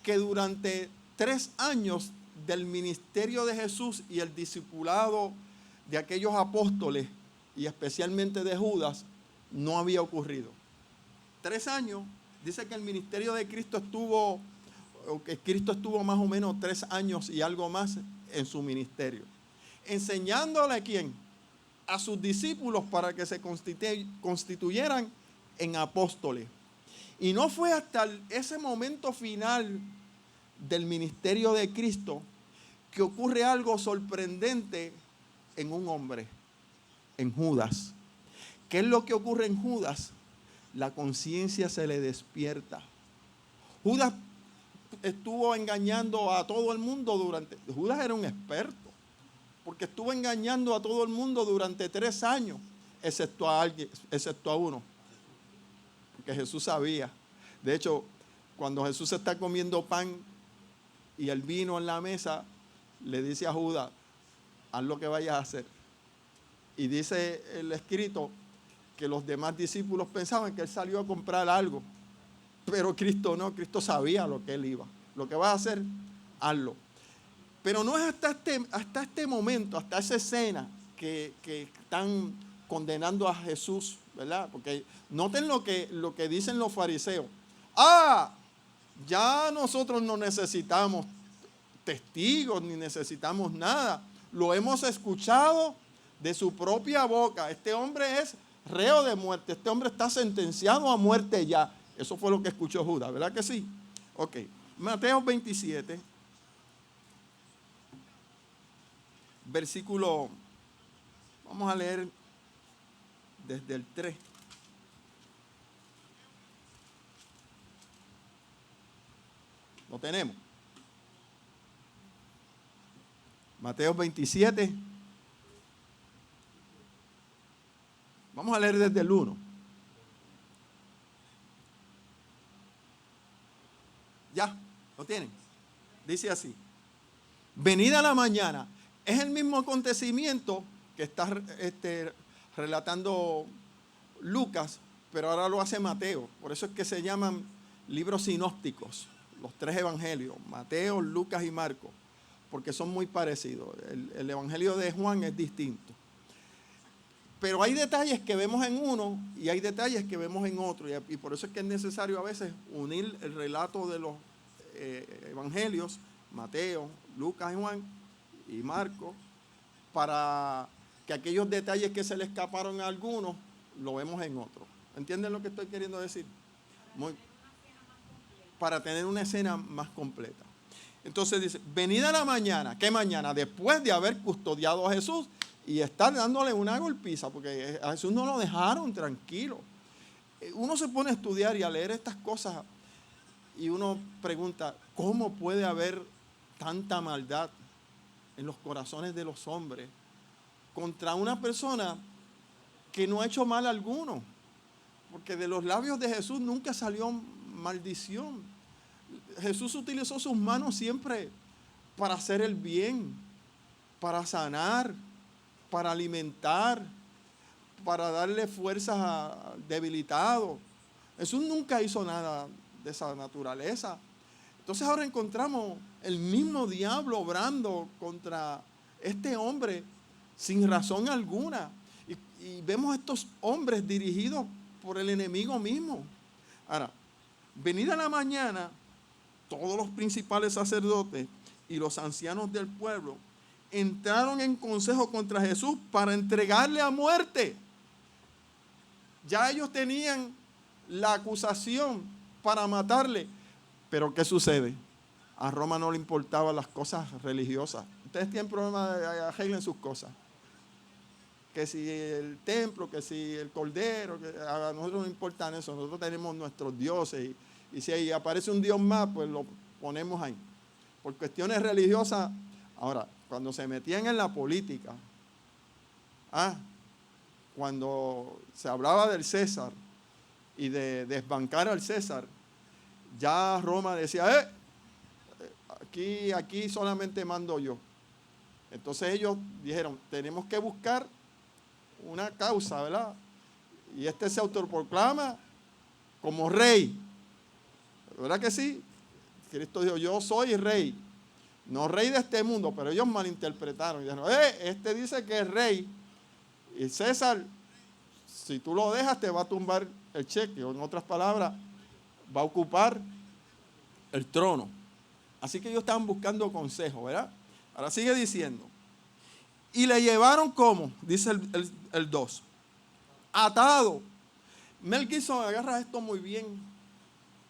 que durante 3 años del ministerio de Jesús y el discipulado de aquellos apóstoles, y especialmente de Judas, no había ocurrido. 3 años, dice que el ministerio de Cristo estuvo más o menos 3 años y algo más en su ministerio. Enseñándole a quién, a sus discípulos para que se constituyeran en apóstoles. Y no fue hasta ese momento final del ministerio de Cristo que ocurre algo sorprendente en un hombre, en Judas. ¿Qué es lo que ocurre en Judas? La conciencia se le despierta. Judas estuvo engañando a todo el mundo Judas era un experto, porque estuvo engañando a todo el mundo durante 3 años, excepto a uno, porque Jesús sabía. De hecho, cuando Jesús está comiendo pan y el vino en la mesa, le dice a Judas, haz lo que vayas a hacer. Y dice el escrito que los demás discípulos pensaban que él salió a comprar algo, pero Cristo no, Cristo sabía lo que él iba. Lo que vas a hacer, hazlo. Pero no es hasta este momento, hasta esa escena que están condenando a Jesús, ¿verdad? Porque noten lo que dicen los fariseos. Ya nosotros no necesitamos testigos ni necesitamos nada. Lo hemos escuchado de su propia boca. Este hombre es reo de muerte. Este hombre está sentenciado a muerte ya. Eso fue lo que escuchó Judas, ¿verdad que sí? Ok. Mateo 27, versículo, vamos a leer desde el 3. ¿Lo tenemos? Mateo 27. Vamos a leer desde el 1. Ya, lo tienen. Dice así. Venida la mañana. Es el mismo acontecimiento que está relatando Lucas, pero ahora lo hace Mateo. Por eso es que se llaman libros sinópticos. Los 3 evangelios, Mateo, Lucas y Marcos, porque son muy parecidos. El evangelio de Juan es distinto. Pero hay detalles que vemos en uno y hay detalles que vemos en otro. Y por eso es que es necesario a veces unir el relato de los evangelios, Mateo, Lucas y Juan y Marcos, para que aquellos detalles que se le escaparon a algunos, lo vemos en otros. ¿Entienden lo que estoy queriendo decir? Para tener una escena más completa. Entonces dice, venida la mañana. ¿Qué mañana? Después de haber custodiado a Jesús y estar dándole una golpiza, porque a Jesús no lo dejaron tranquilo. Uno se pone a estudiar y a leer estas cosas y uno pregunta, ¿cómo puede haber tanta maldad en los corazones de los hombres contra una persona que no ha hecho mal alguno? Porque de los labios de Jesús nunca salió maldición. Jesús utilizó sus manos siempre para hacer el bien, para sanar, para alimentar, para darle fuerzas a debilitados. Jesús nunca hizo nada de esa naturaleza. Entonces ahora encontramos el mismo diablo obrando contra este hombre sin razón alguna. Y vemos a estos hombres dirigidos por el enemigo mismo. Ahora, venida la mañana, todos los principales sacerdotes y los ancianos del pueblo entraron en consejo contra Jesús para entregarle a muerte. Ya ellos tenían la acusación para matarle. Pero ¿qué sucede? A Roma no le importaban las cosas religiosas. Ustedes tienen problemas, arreglen sus cosas. Que si el templo, que si el cordero, que a nosotros no importa eso. Nosotros tenemos nuestros dioses y si ahí aparece un dios más, pues lo ponemos ahí. Por cuestiones religiosas. Ahora, cuando se metían en la política, cuando se hablaba del César y de desbancar al César, ya Roma decía, aquí solamente mando yo. Entonces ellos dijeron, tenemos que buscar una causa, ¿verdad? Y este se autoproclama como rey. ¿Verdad que sí? Cristo dijo, yo soy rey. No rey de este mundo, pero ellos malinterpretaron. Y dijeron, este dice que es rey. Y César, si tú lo dejas, te va a tumbar el cheque. O en otras palabras, va a ocupar el trono. Así que ellos estaban buscando consejo, ¿verdad? Ahora sigue diciendo. Y le llevaron como, dice el 2, atado. Mel Gibson agarra esto muy bien,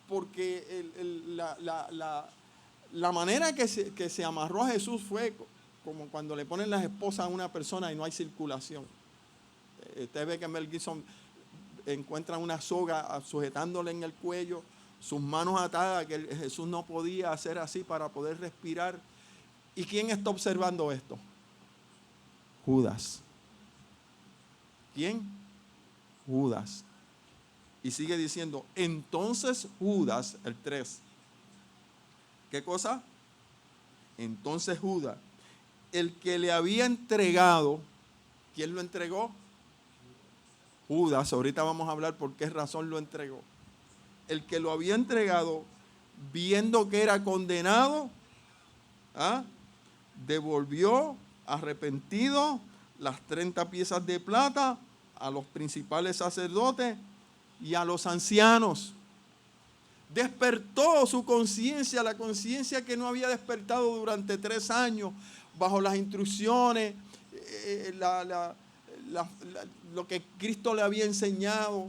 porque la manera que se amarró a Jesús fue como cuando le ponen las esposas a una persona y no hay circulación. Usted ve que Mel Gibson encuentra una soga sujetándole en el cuello, sus manos atadas, que Jesús no podía hacer así para poder respirar. ¿Y quién está observando esto? Judas. ¿Quién? Judas. Y sigue diciendo, entonces Judas, el 3. ¿Qué cosa? Entonces Judas, el que le había entregado, ¿quién lo entregó? Judas. Ahorita vamos a hablar por qué razón lo entregó. El que lo había entregado, viendo que era condenado, devolvió arrepentido las 30 piezas de plata a los principales sacerdotes y a los ancianos. Despertó su conciencia, la conciencia que no había despertado durante 3 años, bajo las instrucciones, lo que Cristo le había enseñado,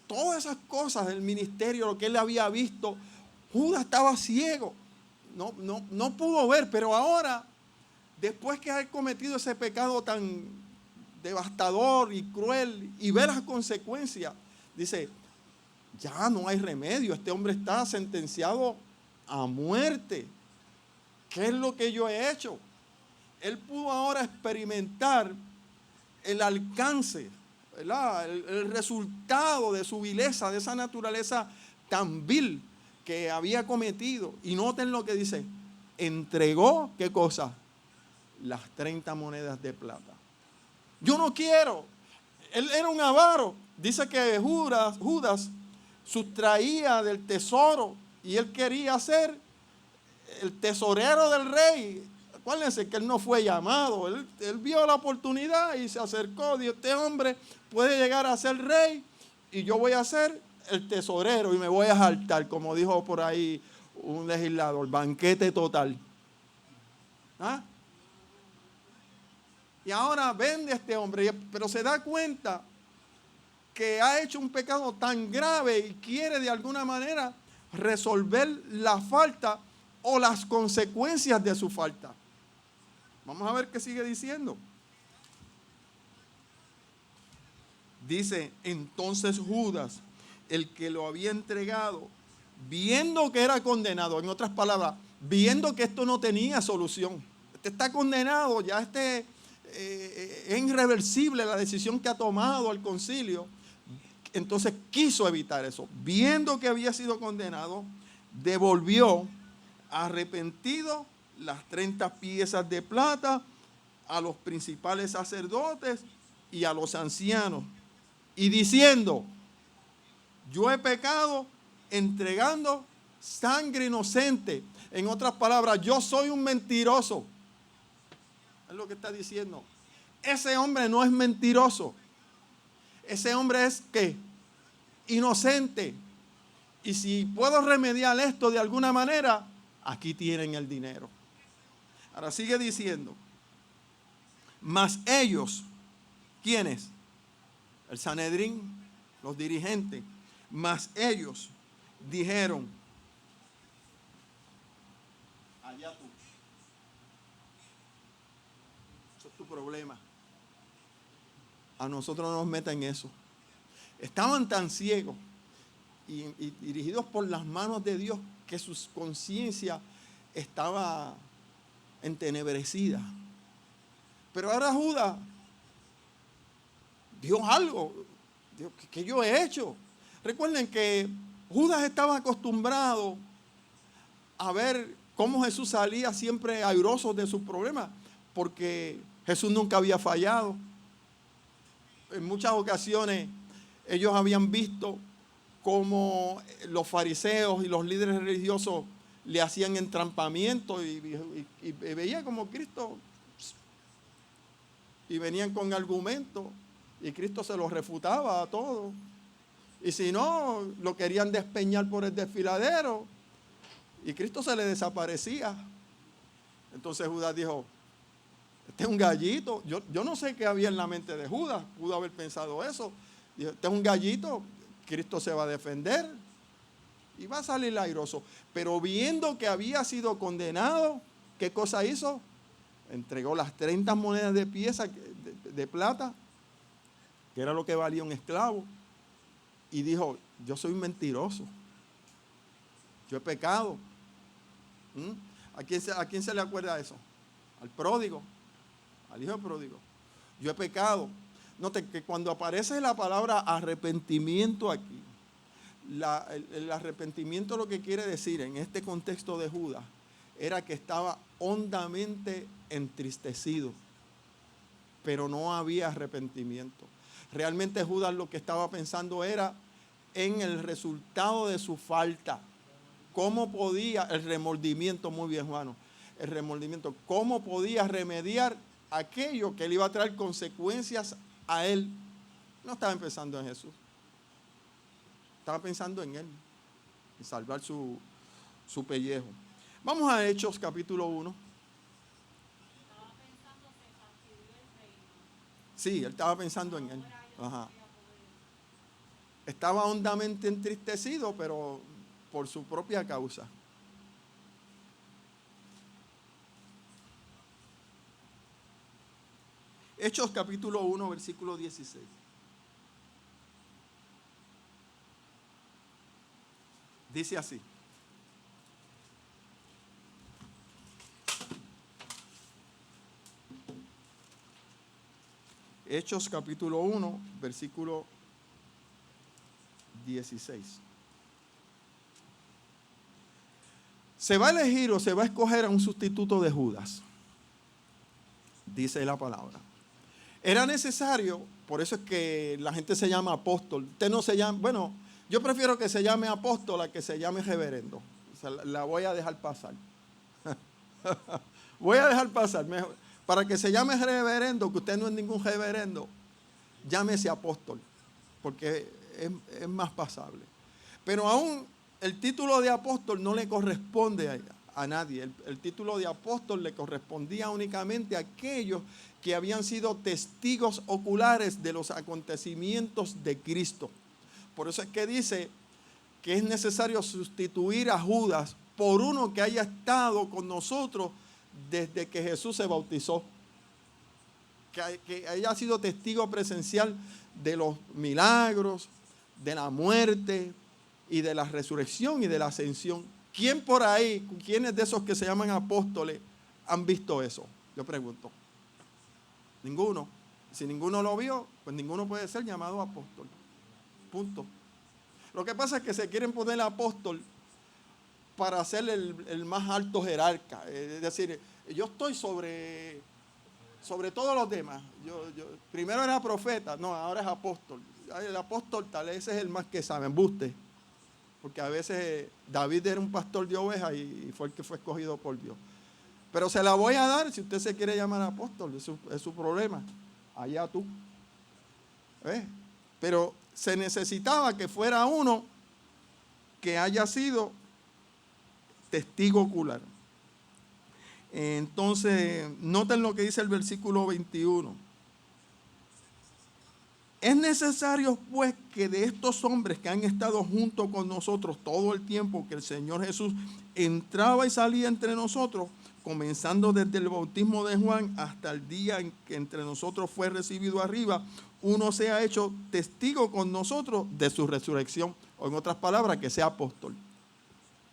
todas esas cosas del ministerio, lo que él había visto. Judas estaba ciego, no pudo ver, pero ahora, después que haber cometido ese pecado tan devastador y cruel y ver las consecuencias, dice, ya no hay remedio, este hombre está sentenciado a muerte. ¿Qué es lo que yo he hecho? Él pudo ahora experimentar el alcance, ¿verdad? El resultado de su vileza, de esa naturaleza tan vil que había cometido. Y noten lo que dice, entregó, ¿qué cosa? Las 30 monedas de plata. Yo no quiero. Él era un avaro. Dice que Judas sustraía del tesoro y él quería ser el tesorero del rey. Acuérdense que él no fue llamado. Él vio la oportunidad y se acercó. Dijo, este hombre puede llegar a ser rey y yo voy a ser el tesorero y me voy a jaltar, como dijo por ahí un legislador, banquete total. Y ahora vende a este hombre, pero se da cuenta que ha hecho un pecado tan grave y quiere de alguna manera resolver la falta o las consecuencias de su falta. Vamos a ver qué sigue diciendo. Dice, entonces Judas, el que lo había entregado, viendo que era condenado, en otras palabras, viendo que esto no tenía solución. Este está condenado, ya es irreversible la decisión que ha tomado el concilio. Entonces quiso evitar eso. Viendo que había sido condenado, devolvió arrepentido las 30 piezas de plata a los principales sacerdotes y a los ancianos. Y diciendo, yo he pecado entregando sangre inocente. En otras palabras, yo soy un mentiroso. Es lo que está diciendo. Ese hombre no es mentiroso. Ese hombre es ¿qué? Inocente. Y si puedo remediar esto de alguna manera, aquí tienen el dinero. Ahora sigue diciendo. Mas ellos, ¿quiénes? El Sanedrín, los dirigentes. Mas ellos dijeron, allá tú. Eso es tu problema. A nosotros no nos meten en eso. Estaban tan ciegos y dirigidos por las manos de Dios que su conciencia estaba entenebrecida. Pero ahora Judas dio algo. Dijo, ¿qué yo he hecho? Recuerden que Judas estaba acostumbrado a ver cómo Jesús salía siempre airoso de sus problemas, porque Jesús nunca había fallado. En muchas ocasiones ellos habían visto cómo los fariseos y los líderes religiosos le hacían entrampamiento y veía como Cristo, y venían con argumentos y Cristo se los refutaba a todos. Y si no, lo querían despeñar por el desfiladero y Cristo se le desaparecía. Entonces Judas dijo, este es un gallito. Yo no sé qué había en la mente de Judas, pudo haber pensado eso. Dijo, este es un gallito, Cristo se va a defender y va a salir airoso. Pero viendo que había sido condenado, ¿qué cosa hizo? Entregó las 30 monedas de pieza de plata, que era lo que valía un esclavo, y dijo, yo soy un mentiroso, yo he pecado. ¿A quién se le acuerda eso? Al pródigo, al hijo pródigo. Yo he pecado. Note que cuando aparece la palabra arrepentimiento aquí, el arrepentimiento lo que quiere decir en este contexto de Judas era que estaba hondamente entristecido, pero no había arrepentimiento. Realmente Judas lo que estaba pensando era en el resultado de su falta. ¿Cómo podía el remordimiento, muy bien, hermano, el remordimiento, cómo podía remediar aquello que le iba a traer consecuencias a él? No estaba pensando en Jesús, estaba pensando en él, en salvar su pellejo. Vamos a Hechos capítulo 1. Sí, él estaba pensando en él. Ajá. Estaba hondamente entristecido, pero por su propia causa. Hechos capítulo 1, versículo 16. Dice así. Hechos capítulo 1, versículo 16. Se va a elegir o se va a escoger a un sustituto de Judas, dice la palabra. Era necesario, por eso es que la gente se llama apóstol. Usted no se llama, bueno, yo prefiero que se llame apóstol a que se llame reverendo. O sea, la voy a dejar pasar. Voy a dejar pasar. Mejor. Para que se llame reverendo, que usted no es ningún reverendo, llámese apóstol, porque es más pasable. Pero aún el título de apóstol no le corresponde a nadie. El título de apóstol le correspondía únicamente a aquellos que habían sido testigos oculares de los acontecimientos de Cristo. Por eso es que dice que es necesario sustituir a Judas por uno que haya estado con nosotros desde que Jesús se bautizó, que haya sido testigo presencial de los milagros, de la muerte y de la resurrección y de la ascensión. ¿Quién por ahí, quiénes de esos que se llaman apóstoles han visto eso? Yo pregunto. Ninguno. Si ninguno lo vio, pues ninguno puede ser llamado apóstol. Punto. Lo que pasa es que se quieren poner apóstol para ser el más alto jerarca. Es decir, yo estoy sobre todos los demás. Yo primero era profeta, no, ahora es apóstol. El apóstol tal vez es el más que sabe, embuste. Porque a veces David era un pastor de ovejas y fue el que fue escogido por Dios. Pero se la voy a dar si usted se quiere llamar apóstol, es su problema. Allá tú. Pero se necesitaba que fuera uno que haya sido testigo ocular. Entonces, noten lo que dice el versículo 21. Es necesario, pues, que de estos hombres que han estado junto con nosotros todo el tiempo que el Señor Jesús entraba y salía entre nosotros, comenzando desde el bautismo de Juan hasta el día en que entre nosotros fue recibido arriba, uno sea hecho testigo con nosotros de su resurrección. O en otras palabras, que sea apóstol.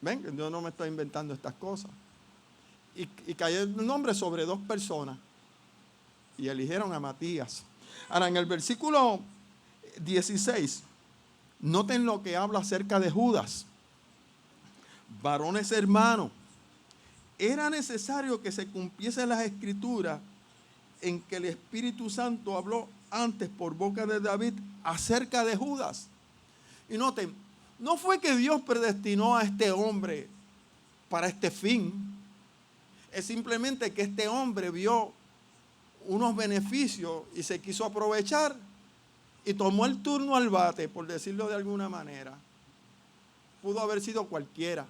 ¿Ven? Yo no me estoy inventando estas cosas. y cayó el nombre sobre 2 personas. Y eligieron a Matías. Ahora, en el versículo 16, noten lo que habla acerca de Judas. Varones hermanos, era necesario que se cumpliese las escrituras en que el Espíritu Santo habló antes por boca de David acerca de Judas. Y noten, no fue que Dios predestinó a este hombre para este fin. Es simplemente que este hombre vio unos beneficios y se quiso aprovechar y tomó el turno al bate, por decirlo de alguna manera. Pudo haber sido cualquiera,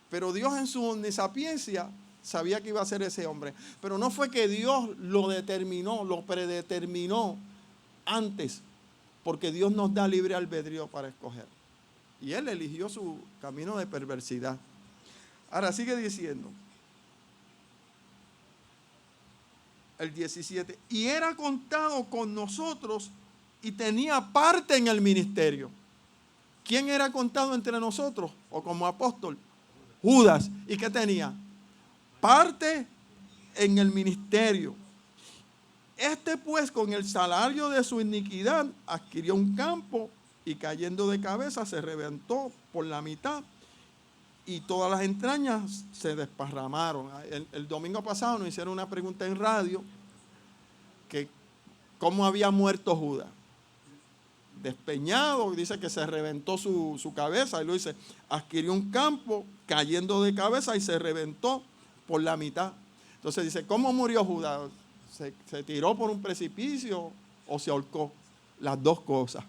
pero Dios en su omnisapiencia sabía que iba a ser ese hombre. Pero no fue que Dios lo determinó, lo predeterminó antes, porque Dios nos da libre albedrío para escoger. Y él eligió su camino de perversidad. Ahora sigue diciendo, el 17, y era contado con nosotros y tenía parte en el ministerio. ¿Quién era contado entre nosotros o como apóstol? Judas. ¿Y qué tenía? Parte en el ministerio. Este pues con el salario de su iniquidad adquirió un campo y cayendo de cabeza se reventó por la mitad y todas las entrañas se desparramaron. El domingo pasado nos hicieron una pregunta en radio que cómo había muerto Judas. Despeñado, dice que se reventó su cabeza y lo dice, adquirió un campo cayendo de cabeza y se reventó por la mitad. Entonces dice, ¿cómo murió Judas? ¿Se tiró por un precipicio o se ahorcó? Las 2 cosas.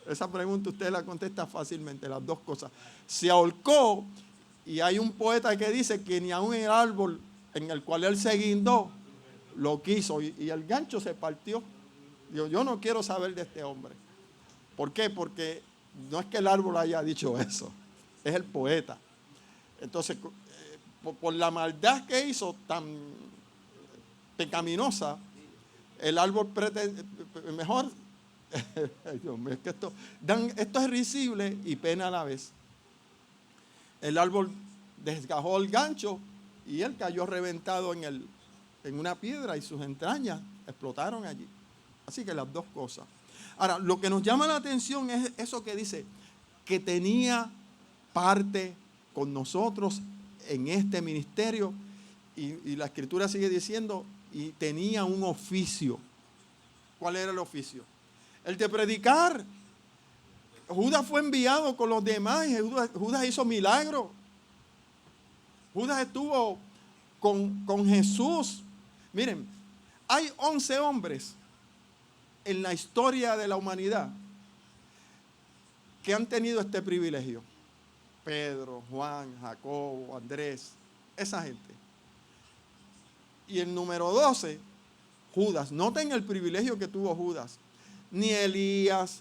Esa pregunta usted la contesta fácilmente, las 2 cosas. Se ahorcó y hay un poeta que dice que ni aun el árbol en el cual él se guindó lo quiso y el gancho se partió. Yo no quiero saber de este hombre. ¿Por qué? Porque no es que el árbol haya dicho eso, es el poeta. Entonces, por la maldad que hizo tan pecaminosa, el árbol mejor, Dios mío, es que esto es risible y pena a la vez. El árbol desgajó el gancho y él cayó reventado en una piedra y sus entrañas explotaron allí. Así que las 2 cosas. Ahora, lo que nos llama la atención es eso que dice, que tenía parte con nosotros en este ministerio. Y la Escritura sigue diciendo, y tenía un oficio. ¿Cuál era el oficio? El de predicar. Judas fue enviado con los demás y Judas hizo milagros. Judas estuvo con Jesús. Miren, hay 11 hombres en la historia de la humanidad que han tenido este privilegio. Pedro, Juan, Jacobo, Andrés, esa gente. Y el número 12, Judas. Noten el privilegio que tuvo Judas. Ni Elías,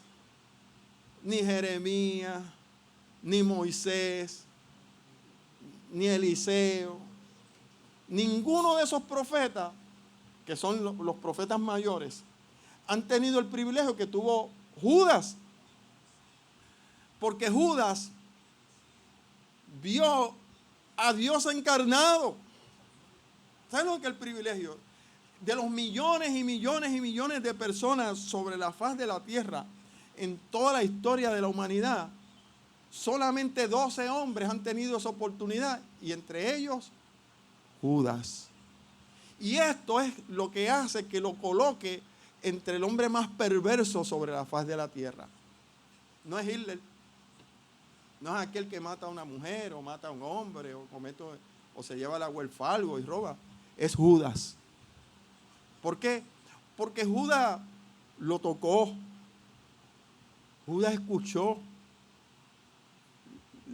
ni Jeremías, ni Moisés, ni Eliseo, ninguno de esos profetas, que son los profetas mayores, han tenido el privilegio que tuvo Judas. Porque Judas vio a Dios encarnado. ¿Saben lo que es el privilegio? De los millones y millones y millones de personas sobre la faz de la tierra, en toda la historia de la humanidad, solamente 12 hombres han tenido esa oportunidad, y entre ellos, Judas. Y esto es lo que hace que lo coloque entre el hombre más perverso sobre la faz de la tierra. No es Hitler, no es aquel que mata a una mujer o mata a un hombre o se lleva la huelfalgo y roba. Es Judas. ¿Por qué? Porque Judas lo tocó. Judas escuchó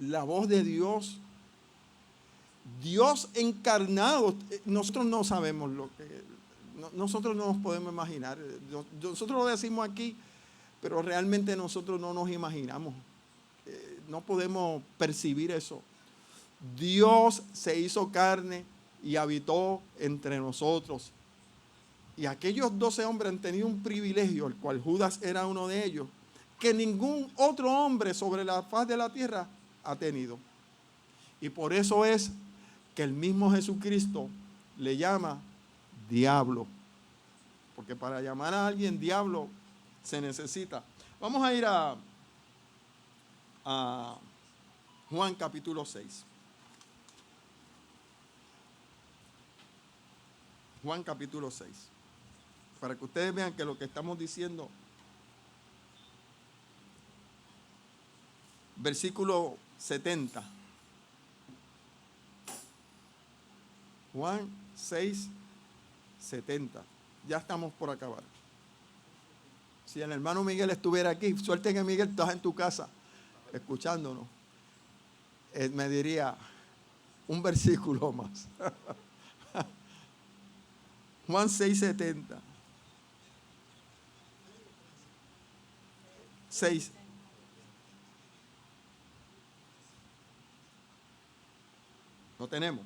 la voz de Dios. Dios encarnado. Nosotros no sabemos nosotros no nos podemos imaginar. Nosotros lo decimos aquí, pero realmente nosotros no nos imaginamos. No podemos percibir eso. Dios se hizo carne y habitó entre nosotros. Y aquellos 12 hombres han tenido un privilegio, el cual Judas era uno de ellos, que ningún otro hombre sobre la faz de la tierra ha tenido. Y por eso es que el mismo Jesucristo le llama diablo. Porque para llamar a alguien diablo se necesita. Vamos a ir a Juan capítulo 6. Juan capítulo 6. Para que ustedes vean que lo que estamos diciendo, versículo 70. Juan 6, 70. Ya estamos por acabar. Si el hermano Miguel estuviera aquí, suerte que Miguel estás en tu casa escuchándonos, me diría un versículo más. Juan 6, 70. 6. Lo tenemos.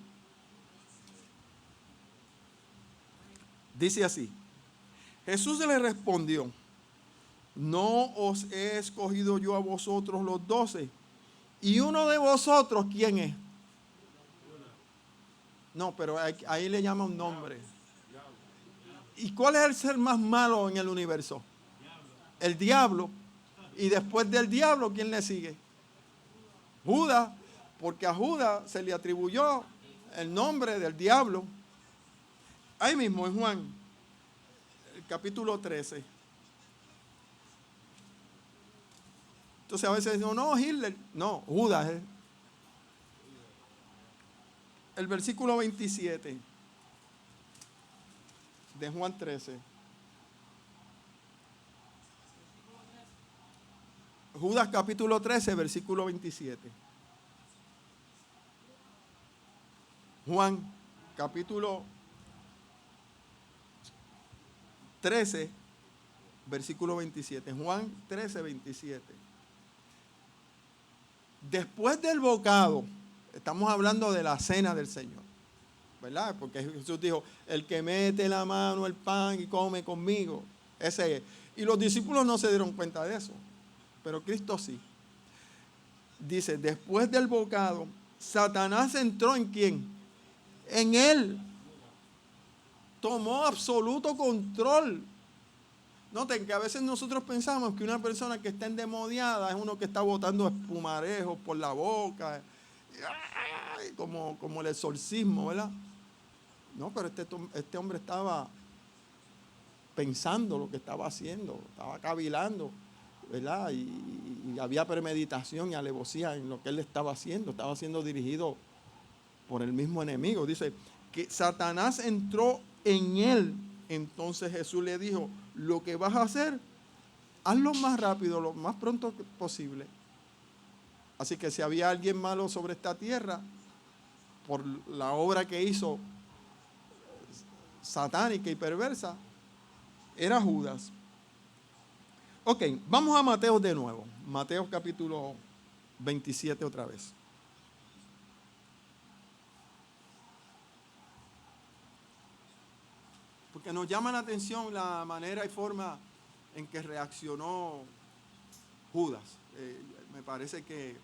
Dice así: Jesús le respondió: ¿no os he escogido yo a vosotros los 12? ¿Y uno de vosotros quién es? No, pero ahí le llama un nombre. ¿Y cuál es el ser más malo en el universo? El diablo. Y después del diablo, ¿quién le sigue? Judas, porque a Judas se le atribuyó el nombre del diablo. Ahí mismo en Juan, el capítulo 13. Entonces a veces decimos, no, Hitler, no, Judas. El versículo 27 de Juan 13. Judas capítulo 13, versículo 27. Juan capítulo 13, versículo 27. Juan 13, 27. Después del bocado, estamos hablando de la cena del Señor, ¿verdad? Porque Jesús dijo, el que mete la mano al pan y come conmigo, ese es. Y los discípulos no se dieron cuenta de eso, pero Cristo sí. Dice, después del bocado, Satanás entró ¿en quién? En él. Tomó absoluto control. Noten que a veces nosotros pensamos que una persona que está endemoniada es uno que está botando espumarejos por la boca, como el exorcismo, ¿verdad? No, pero este hombre estaba pensando lo que estaba haciendo, estaba cavilando, ¿verdad? Y había premeditación y alevosía en lo que él estaba siendo dirigido por el mismo enemigo. Dice que Satanás entró en él. Entonces Jesús le dijo, lo que vas a hacer, hazlo más rápido, lo más pronto posible. Así que si había alguien malo sobre esta tierra, por la obra que hizo satánica y perversa, era Judas. Ok, vamos a Mateo de nuevo. Mateo capítulo 27 otra vez. Porque nos llama la atención la manera y forma en que reaccionó Judas. Me parece que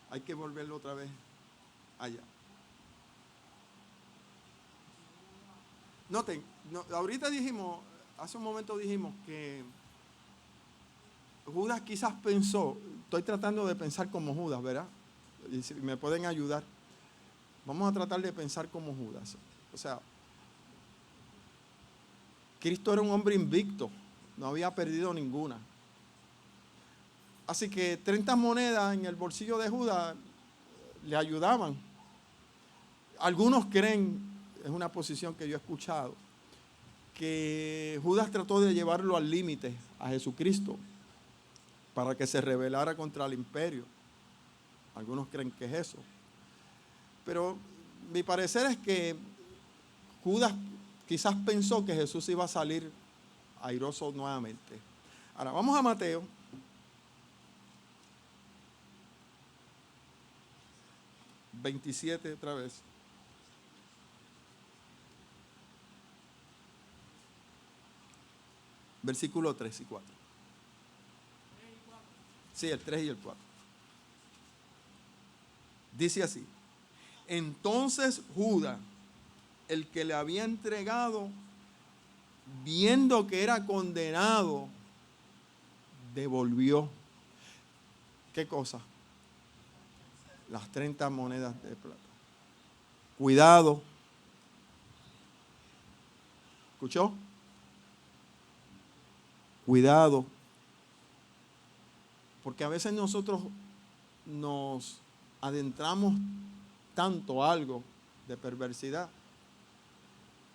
hay que volverlo otra vez allá. Noten, ahorita dijimos, hace un momento dijimos que Judas quizás pensó, estoy tratando de pensar como Judas, ¿verdad? Y si me pueden ayudar. Vamos a tratar de pensar como Judas. O sea, Cristo era un hombre invicto, no había perdido ninguna. Así que 30 monedas en el bolsillo de Judas le ayudaban. Algunos creen, es una posición que yo he escuchado, que Judas trató de llevarlo al límite a Jesucristo para que se rebelara contra el imperio. Algunos creen que es eso. Pero mi parecer es que Judas quizás pensó que Jesús iba a salir airoso nuevamente. Ahora, vamos a Mateo. ...27 otra vez. Versículo 3 y 4. Sí, el 3 y el 4. Dice así. Entonces Judas, el que le había entregado, viendo que era condenado, devolvió. ¿Qué cosa? Las 30 monedas de plata. Cuidado. ¿Escuchó? Cuidado. Porque a veces nosotros nos adentramos tanto a algo de perversidad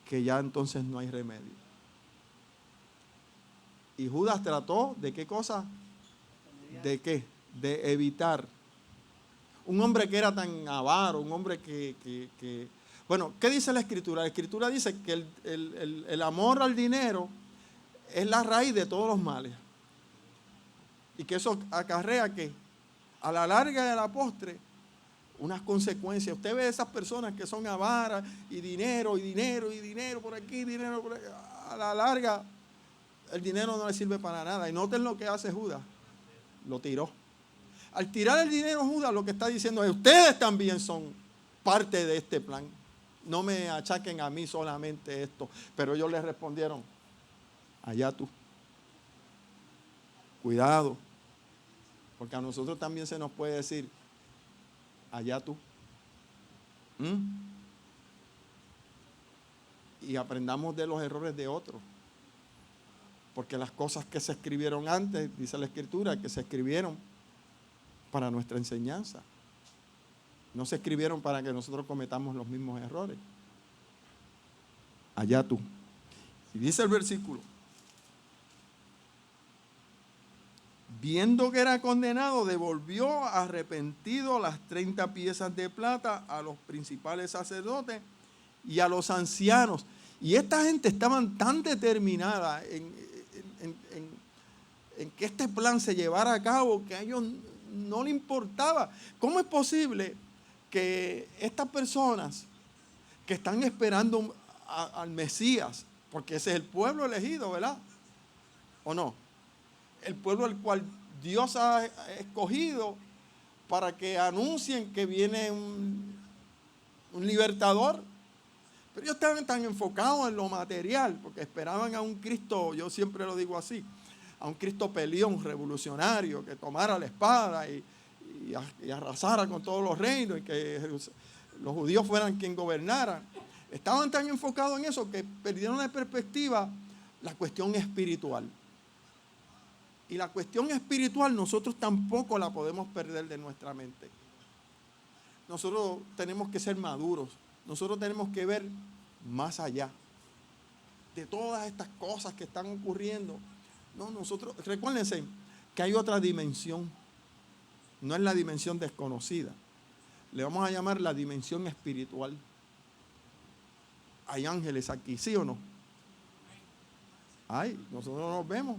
que ya entonces no hay remedio. Y Judas trató de qué cosa, de qué, de evitar. Un hombre que era tan avaro, un hombre que bueno, ¿qué dice la Escritura? La Escritura dice que el amor al dinero es la raíz de todos los males. Y que eso acarrea que a la larga y a la postre unas consecuencias. Usted ve esas personas que son avaras y dinero por aquí, dinero por aquí. A la larga el dinero no le sirve para nada. Y noten lo que hace Judas. Lo tiró. Al tirar el dinero Judas lo que está diciendo es: ustedes también son parte de este plan. No me achaquen a mí solamente esto. Pero ellos le respondieron: allá tú. Cuidado. Porque a nosotros también se nos puede decir: allá tú. Y aprendamos de los errores de otros. Porque las cosas que se escribieron antes, dice la Escritura, que se escribieron para nuestra enseñanza. No se escribieron para que nosotros cometamos los mismos errores. Allá tú. Y dice el versículo: viendo que era condenado, devolvió arrepentido las 30 piezas de plata a los principales sacerdotes y a los ancianos. Y esta gente estaban tan determinada en que este plan se llevara a cabo que a ellos no le importaba. ¿Cómo es posible que estas personas que están esperando al Mesías, porque ese es el pueblo elegido, ¿verdad? ¿O no? El pueblo al cual Dios ha escogido para que anuncien que viene un libertador. Pero ellos estaban tan enfocados en lo material, porque esperaban a un Cristo, yo siempre lo digo así, a un Cristo peleón, revolucionario, que tomara la espada y arrasara con todos los reinos y que los judíos fueran quien gobernaran. Estaban tan enfocados en eso que perdieron de perspectiva la cuestión espiritual. Y la cuestión espiritual nosotros tampoco la podemos perder de nuestra mente. Nosotros tenemos que ser maduros. Nosotros tenemos que ver más allá de todas estas cosas que están ocurriendo. No, nosotros, recuérdense que hay otra dimensión. No es la dimensión desconocida. Le vamos a llamar la dimensión espiritual. Hay ángeles aquí, ¿sí o no? Hay, nosotros no los vemos.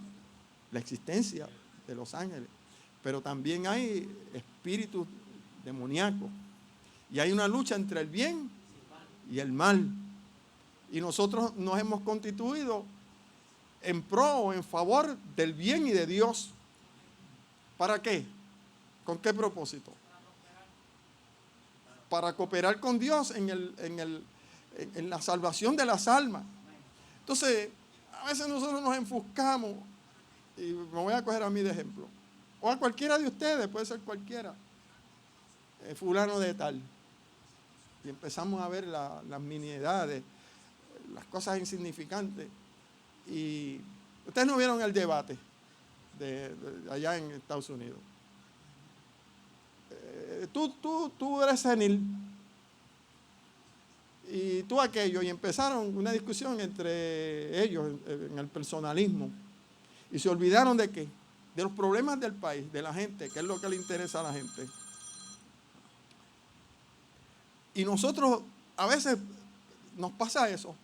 La existencia de los ángeles. Pero también hay espíritus demoníacos. Y hay una lucha entre el bien y el mal. Y nosotros nos hemos constituido en pro o en favor del bien y de Dios. ¿Para qué? ¿Con qué propósito? Para cooperar con Dios en la salvación de las almas. Entonces, a veces nosotros nos enfuscamos, y me voy a coger a mí de ejemplo, o a cualquiera de ustedes, puede ser cualquiera, fulano de tal. Y empezamos a ver las miniedades, las cosas insignificantes. Y ustedes no vieron el debate de allá en Estados Unidos. Tú eres senil y tú aquello, y empezaron una discusión entre ellos en el personalismo. Y se olvidaron de qué, de los problemas del país, de la gente, que es lo que le interesa a la gente. Y nosotros a veces nos pasa eso.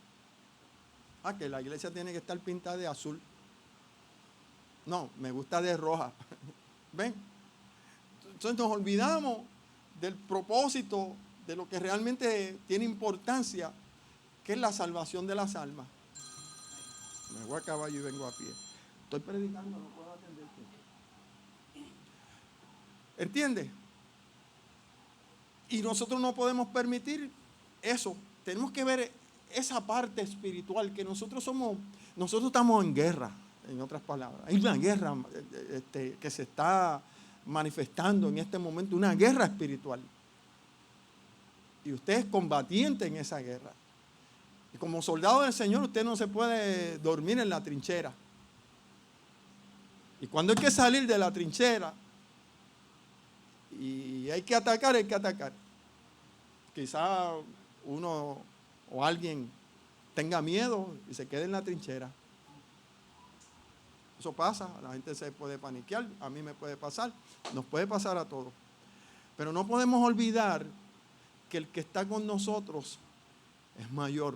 Que la iglesia tiene que estar pintada de azul. No, me gusta de roja. ¿Ven? Entonces nos olvidamos del propósito, de lo que realmente tiene importancia, que es la salvación de las almas. Me voy a caballo y vengo a pie. Estoy predicando, no puedo atenderte. ¿Entiende? Y nosotros no podemos permitir eso. Tenemos que ver esa parte espiritual, que nosotros estamos en guerra, en otras palabras. Hay una guerra que se está manifestando en este momento, una guerra espiritual. Y usted es combatiente en esa guerra. Y como soldado del Señor, usted no se puede dormir en la trinchera. Y cuando hay que salir de la trinchera y hay que atacar, hay que atacar. Quizá uno o alguien tenga miedo y se quede en la trinchera. Eso pasa, la gente se puede paniquear, a mí me puede pasar, nos puede pasar a todos. Pero no podemos olvidar que el que está con nosotros es mayor.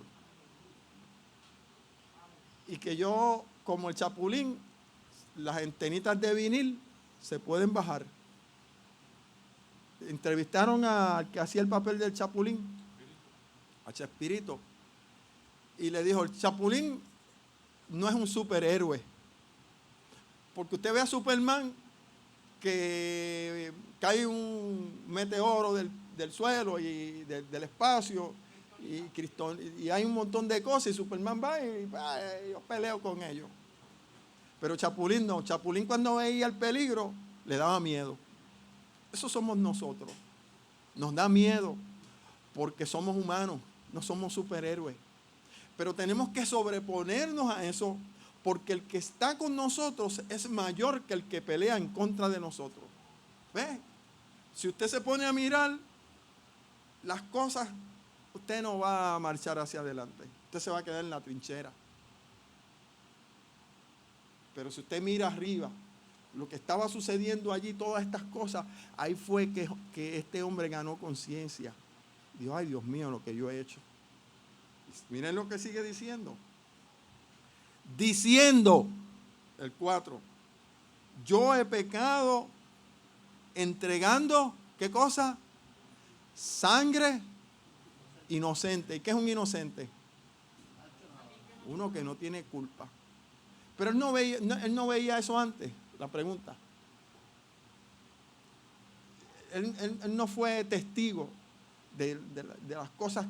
Y que yo, como el Chapulín, las antenitas de vinil se pueden bajar. Entrevistaron al que hacía el papel del Chapulín, a Chespirito, y le dijo, el Chapulín no es un superhéroe, porque usted ve a Superman que cae un meteoro del suelo y del espacio, y hay un montón de cosas, y Superman va y yo peleo con ellos. Pero Chapulín no, Chapulín cuando veía el peligro le daba miedo. Eso somos nosotros. Nos da miedo porque somos humanos, no somos superhéroes. Pero tenemos que sobreponernos a eso, porque el que está con nosotros es mayor que el que pelea en contra de nosotros. ¿Ve? Si usted se pone a mirar las cosas, usted no va a marchar hacia adelante. Usted se va a quedar en la trinchera. Pero si usted mira arriba, lo que estaba sucediendo allí, todas estas cosas, ahí fue que este hombre ganó conciencia. Dijo, ay Dios mío, lo que yo he hecho. Miren lo que sigue diciendo. Diciendo, el 4, yo he pecado entregando, ¿qué cosa? Sangre inocente. ¿Y qué es un inocente? Uno que no tiene culpa. Pero él no veía eso antes, la pregunta. Él no fue testigo de las cosas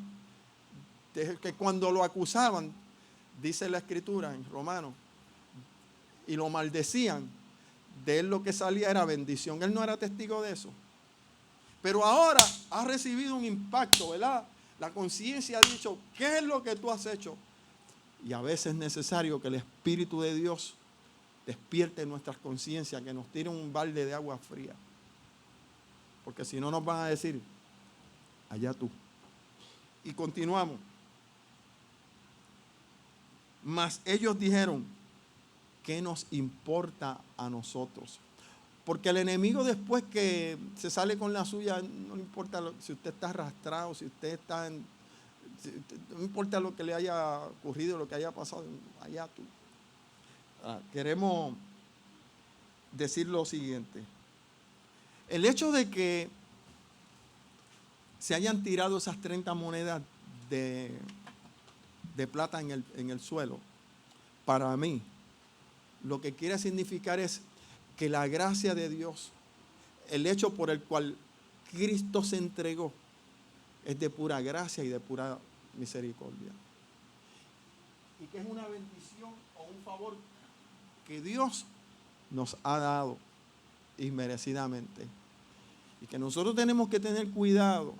que cuando lo acusaban, dice la Escritura en Romanos, y lo maldecían, de él lo que salía era bendición. Él no era testigo de eso. Pero ahora ha recibido un impacto, ¿verdad? La conciencia ha dicho, ¿qué es lo que tú has hecho? Y a veces es necesario que el Espíritu de Dios despierte nuestras conciencias, que nos tire un balde de agua fría. Porque si no nos van a decir, allá tú. Y continuamos. Mas ellos dijeron, ¿qué nos importa a nosotros? Porque el enemigo, después que se sale con la suya, no le importa si usted está arrastrado, si usted está no importa lo que le haya ocurrido, lo que haya pasado, allá tú. Queremos decir lo siguiente. El hecho de que se hayan tirado esas 30 monedas de plata en el suelo, para mí, lo que quiere significar es que la gracia de Dios, el hecho por el cual Cristo se entregó, es de pura gracia y de pura misericordia. Y que es una bendición o un favor que Dios nos ha dado inmerecidamente. Y que nosotros tenemos que tener cuidado.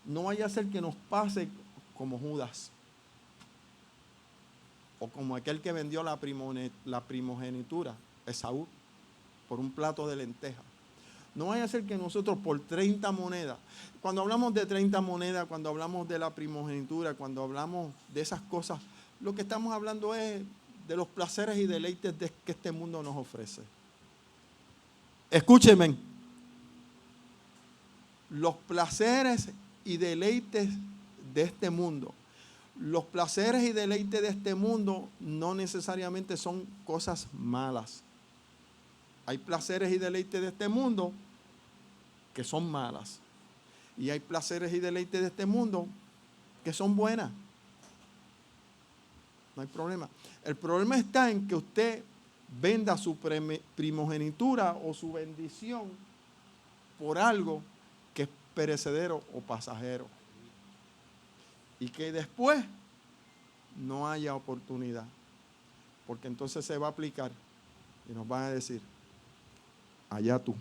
No vaya a ser que nos pase como Judas. O como aquel que vendió la primogenitura, Esaú, por un plato de lentejas. No vaya a ser que nosotros por 30 monedas, cuando hablamos de 30 monedas, cuando hablamos de la primogenitura, cuando hablamos de esas cosas, lo que estamos hablando es de los placeres y deleites que este mundo nos ofrece. Escúchenme, los placeres y deleites de este mundo, los placeres y deleites de este mundo no necesariamente son cosas malas. Hay placeres y deleites de este mundo que son malas. Y hay placeres y deleites de este mundo que son buenas. No hay problema. El problema está en que usted venda su primogenitura o su bendición por algo que es perecedero o pasajero. Y que después no haya oportunidad. Porque entonces se va a aplicar y nos van a decir, allá tú.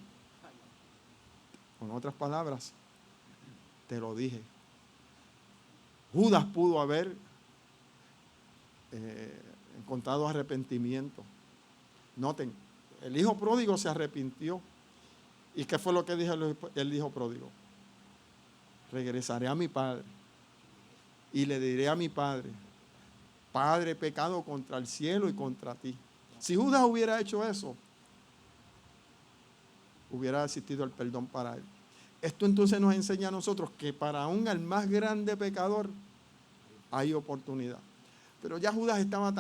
Con otras palabras, te lo dije. Judas pudo haber encontrado arrepentimiento. Noten, el hijo pródigo se arrepintió. ¿Y qué fue lo que dijo el hijo pródigo? Regresaré a mi padre y le diré a mi padre, Padre, he pecado contra el cielo y contra ti. Si Judas hubiera hecho eso, hubiera existido el perdón para él. Esto entonces nos enseña a nosotros que para aún el más grande pecador hay oportunidad. Pero ya Judas estaba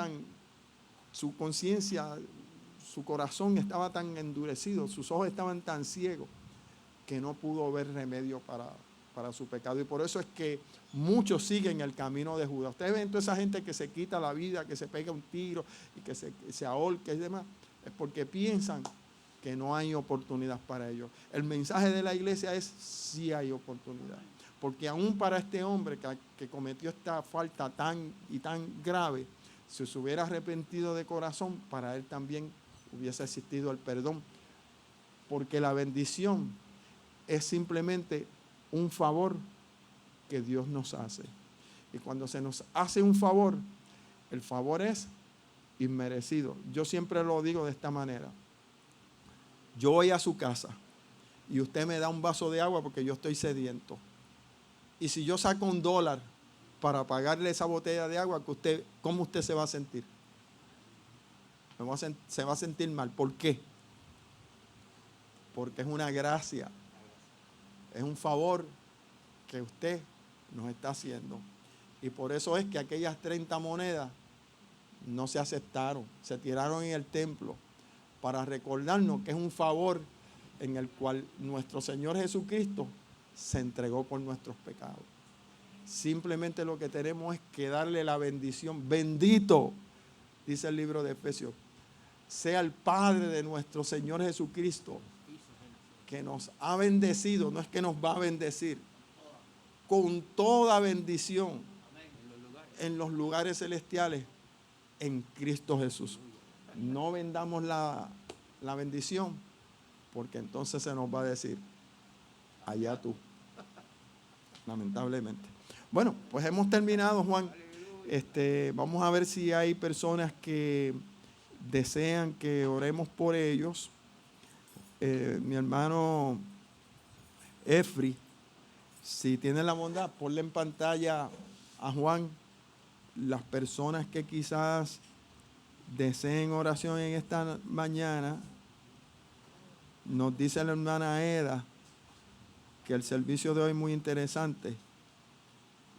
su conciencia, su corazón estaba tan endurecido, sus ojos estaban tan ciegos que no pudo ver remedio para su pecado. Y por eso es que muchos siguen el camino de Judas. Ustedes ven toda esa gente que se quita la vida, que se pega un tiro y que se ahorca y demás, es porque piensan que no hay oportunidad para ellos. El mensaje de la iglesia es sí hay oportunidad. Porque aún para este hombre que cometió esta falta tan grave, si se hubiera arrepentido de corazón, para él también hubiese existido el perdón. Porque la bendición es simplemente un favor que Dios nos hace. Y cuando se nos hace un favor, el favor es inmerecido. Yo siempre lo digo de esta manera. Yo voy a su casa y usted me da un vaso de agua porque yo estoy sediento. Y si yo saco $1 para pagarle esa botella de agua, ¿cómo usted se va a sentir? Se va a sentir mal. ¿Por qué? Porque es una gracia. Es un favor que usted nos está haciendo. Y por eso es que aquellas 30 monedas no se aceptaron, se tiraron en el templo para recordarnos que es un favor en el cual nuestro Señor Jesucristo se entregó por nuestros pecados. Simplemente lo que tenemos es que darle la bendición. Bendito, dice el libro de Efesios, sea el Padre de nuestro Señor Jesucristo, que nos ha bendecido, no es que nos va a bendecir, con toda bendición en los lugares celestiales en Cristo Jesús. No vendamos la bendición, porque entonces se nos va a decir, allá tú, lamentablemente. Bueno, pues hemos terminado, Juan. Vamos a ver si hay personas que desean que oremos por ellos. Mi hermano Efri, si tiene la bondad, ponle en pantalla a Juan las personas que quizás deseen oración en esta mañana. Nos dice la hermana Eda que el servicio de hoy es muy interesante.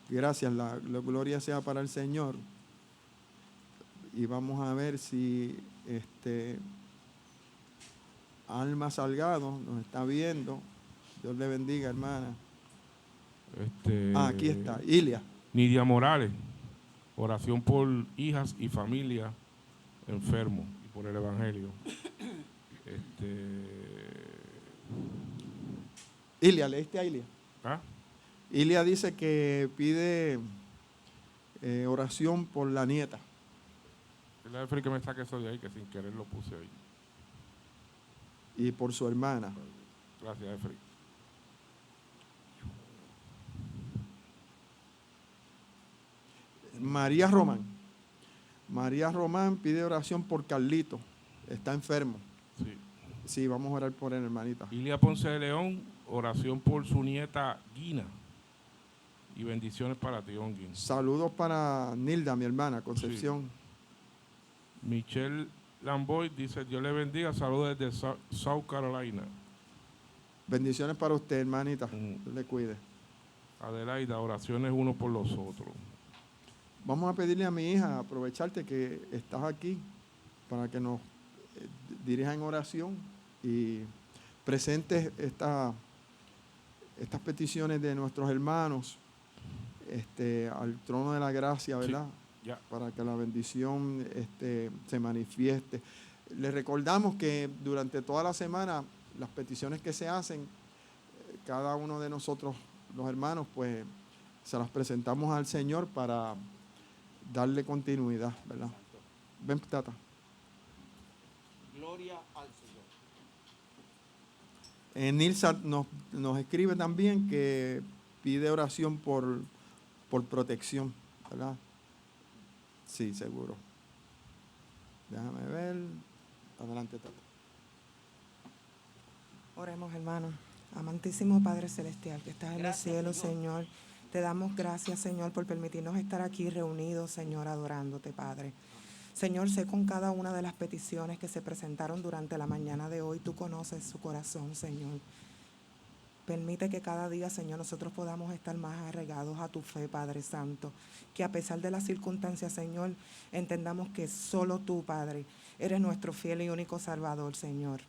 Gracias, la gloria sea para el Señor. Y vamos a ver si Alma Salgado nos está viendo. Dios le bendiga, hermana. Aquí está, Ilia. Nidia Morales, oración por hijas y familia enfermos y por el Evangelio. Ilia, ¿leíste a Ilia? ¿Ah? Ilia dice que pide oración por la nieta. Es la Efri que me saque eso de ahí, que sin querer lo puse ahí. Y por su hermana. Gracias, Efri. María Román. María Román pide oración por Carlito. Está enfermo. Sí. Sí, vamos a orar por él, hermanita. Ilia Ponce de León, oración por su nieta Guina. Y bendiciones para ti, Onguín. Saludos para Nilda, mi hermana, Concepción. Sí. Michelle Lamboy dice, Dios le bendiga, saludos desde South Carolina. Bendiciones para usted, hermanita. Dios le cuide. Adelaida, oraciones uno por los otros. Vamos a pedirle a mi hija, aprovecharte que estás aquí para que nos dirija en oración y presentes estas peticiones de nuestros hermanos al trono de la gracia, ¿verdad? Sí, ya. Para que la bendición se manifieste. Les recordamos que durante toda la semana las peticiones que se hacen cada uno de nosotros, los hermanos, pues se las presentamos al Señor para darle continuidad, ¿verdad? Ven, Tata. Gloria al Señor. Nilsa nos escribe también que pide oración por protección, ¿verdad? Sí, seguro. Déjame ver. Adelante, Tata. Oremos, hermanos. Amantísimo Padre Celestial, que estás en los cielos, Señor. Te damos gracias, Señor, por permitirnos estar aquí reunidos, Señor, adorándote, Padre. Señor, sé con cada una de las peticiones que se presentaron durante la mañana de hoy. Tú conoces su corazón, Señor. Permite que cada día, Señor, nosotros podamos estar más arraigados a tu fe, Padre Santo. Que a pesar de las circunstancias, Señor, entendamos que solo tú, Padre, eres nuestro fiel y único Salvador, Señor.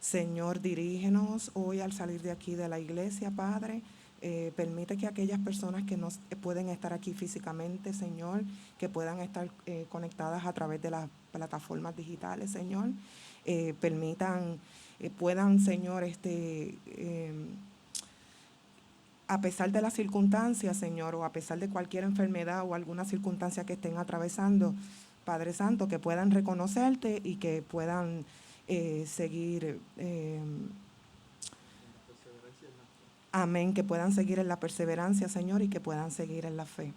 Señor, dirígenos hoy al salir de aquí de la iglesia, Padre. Permite que aquellas personas que no pueden estar aquí físicamente, Señor, que puedan estar conectadas a través de las plataformas digitales, Señor, puedan, Señor, a pesar de las circunstancias, Señor, o a pesar de cualquier enfermedad o alguna circunstancia que estén atravesando, Padre Santo, que puedan reconocerte y que puedan seguir, amén, que puedan seguir en la perseverancia, Señor, y que puedan seguir en la fe.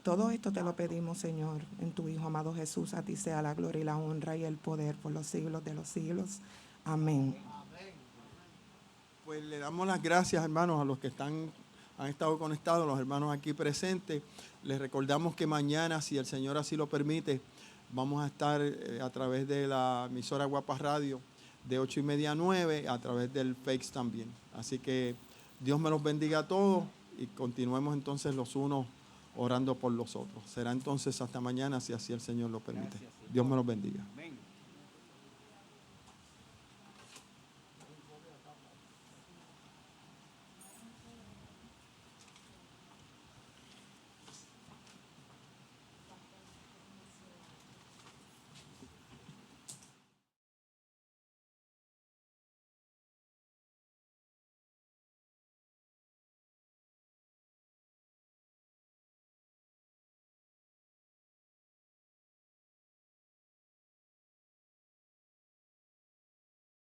Todo esto te lo pedimos, Señor, en tu Hijo amado Jesús. A ti sea la gloria y la honra y el poder por los siglos de los siglos. Amén. Pues le damos las gracias, hermanos, a los que han estado conectados, los hermanos aquí presentes. Les recordamos que mañana, si el Señor así lo permite, vamos a estar a través de la emisora Guapas Radio de 8:30 a 9, a través del Fakes también. Así que Dios me los bendiga a todos y continuemos entonces los unos orando por los otros. Será entonces hasta mañana, si así el Señor lo permite. Dios me los bendiga. Amén.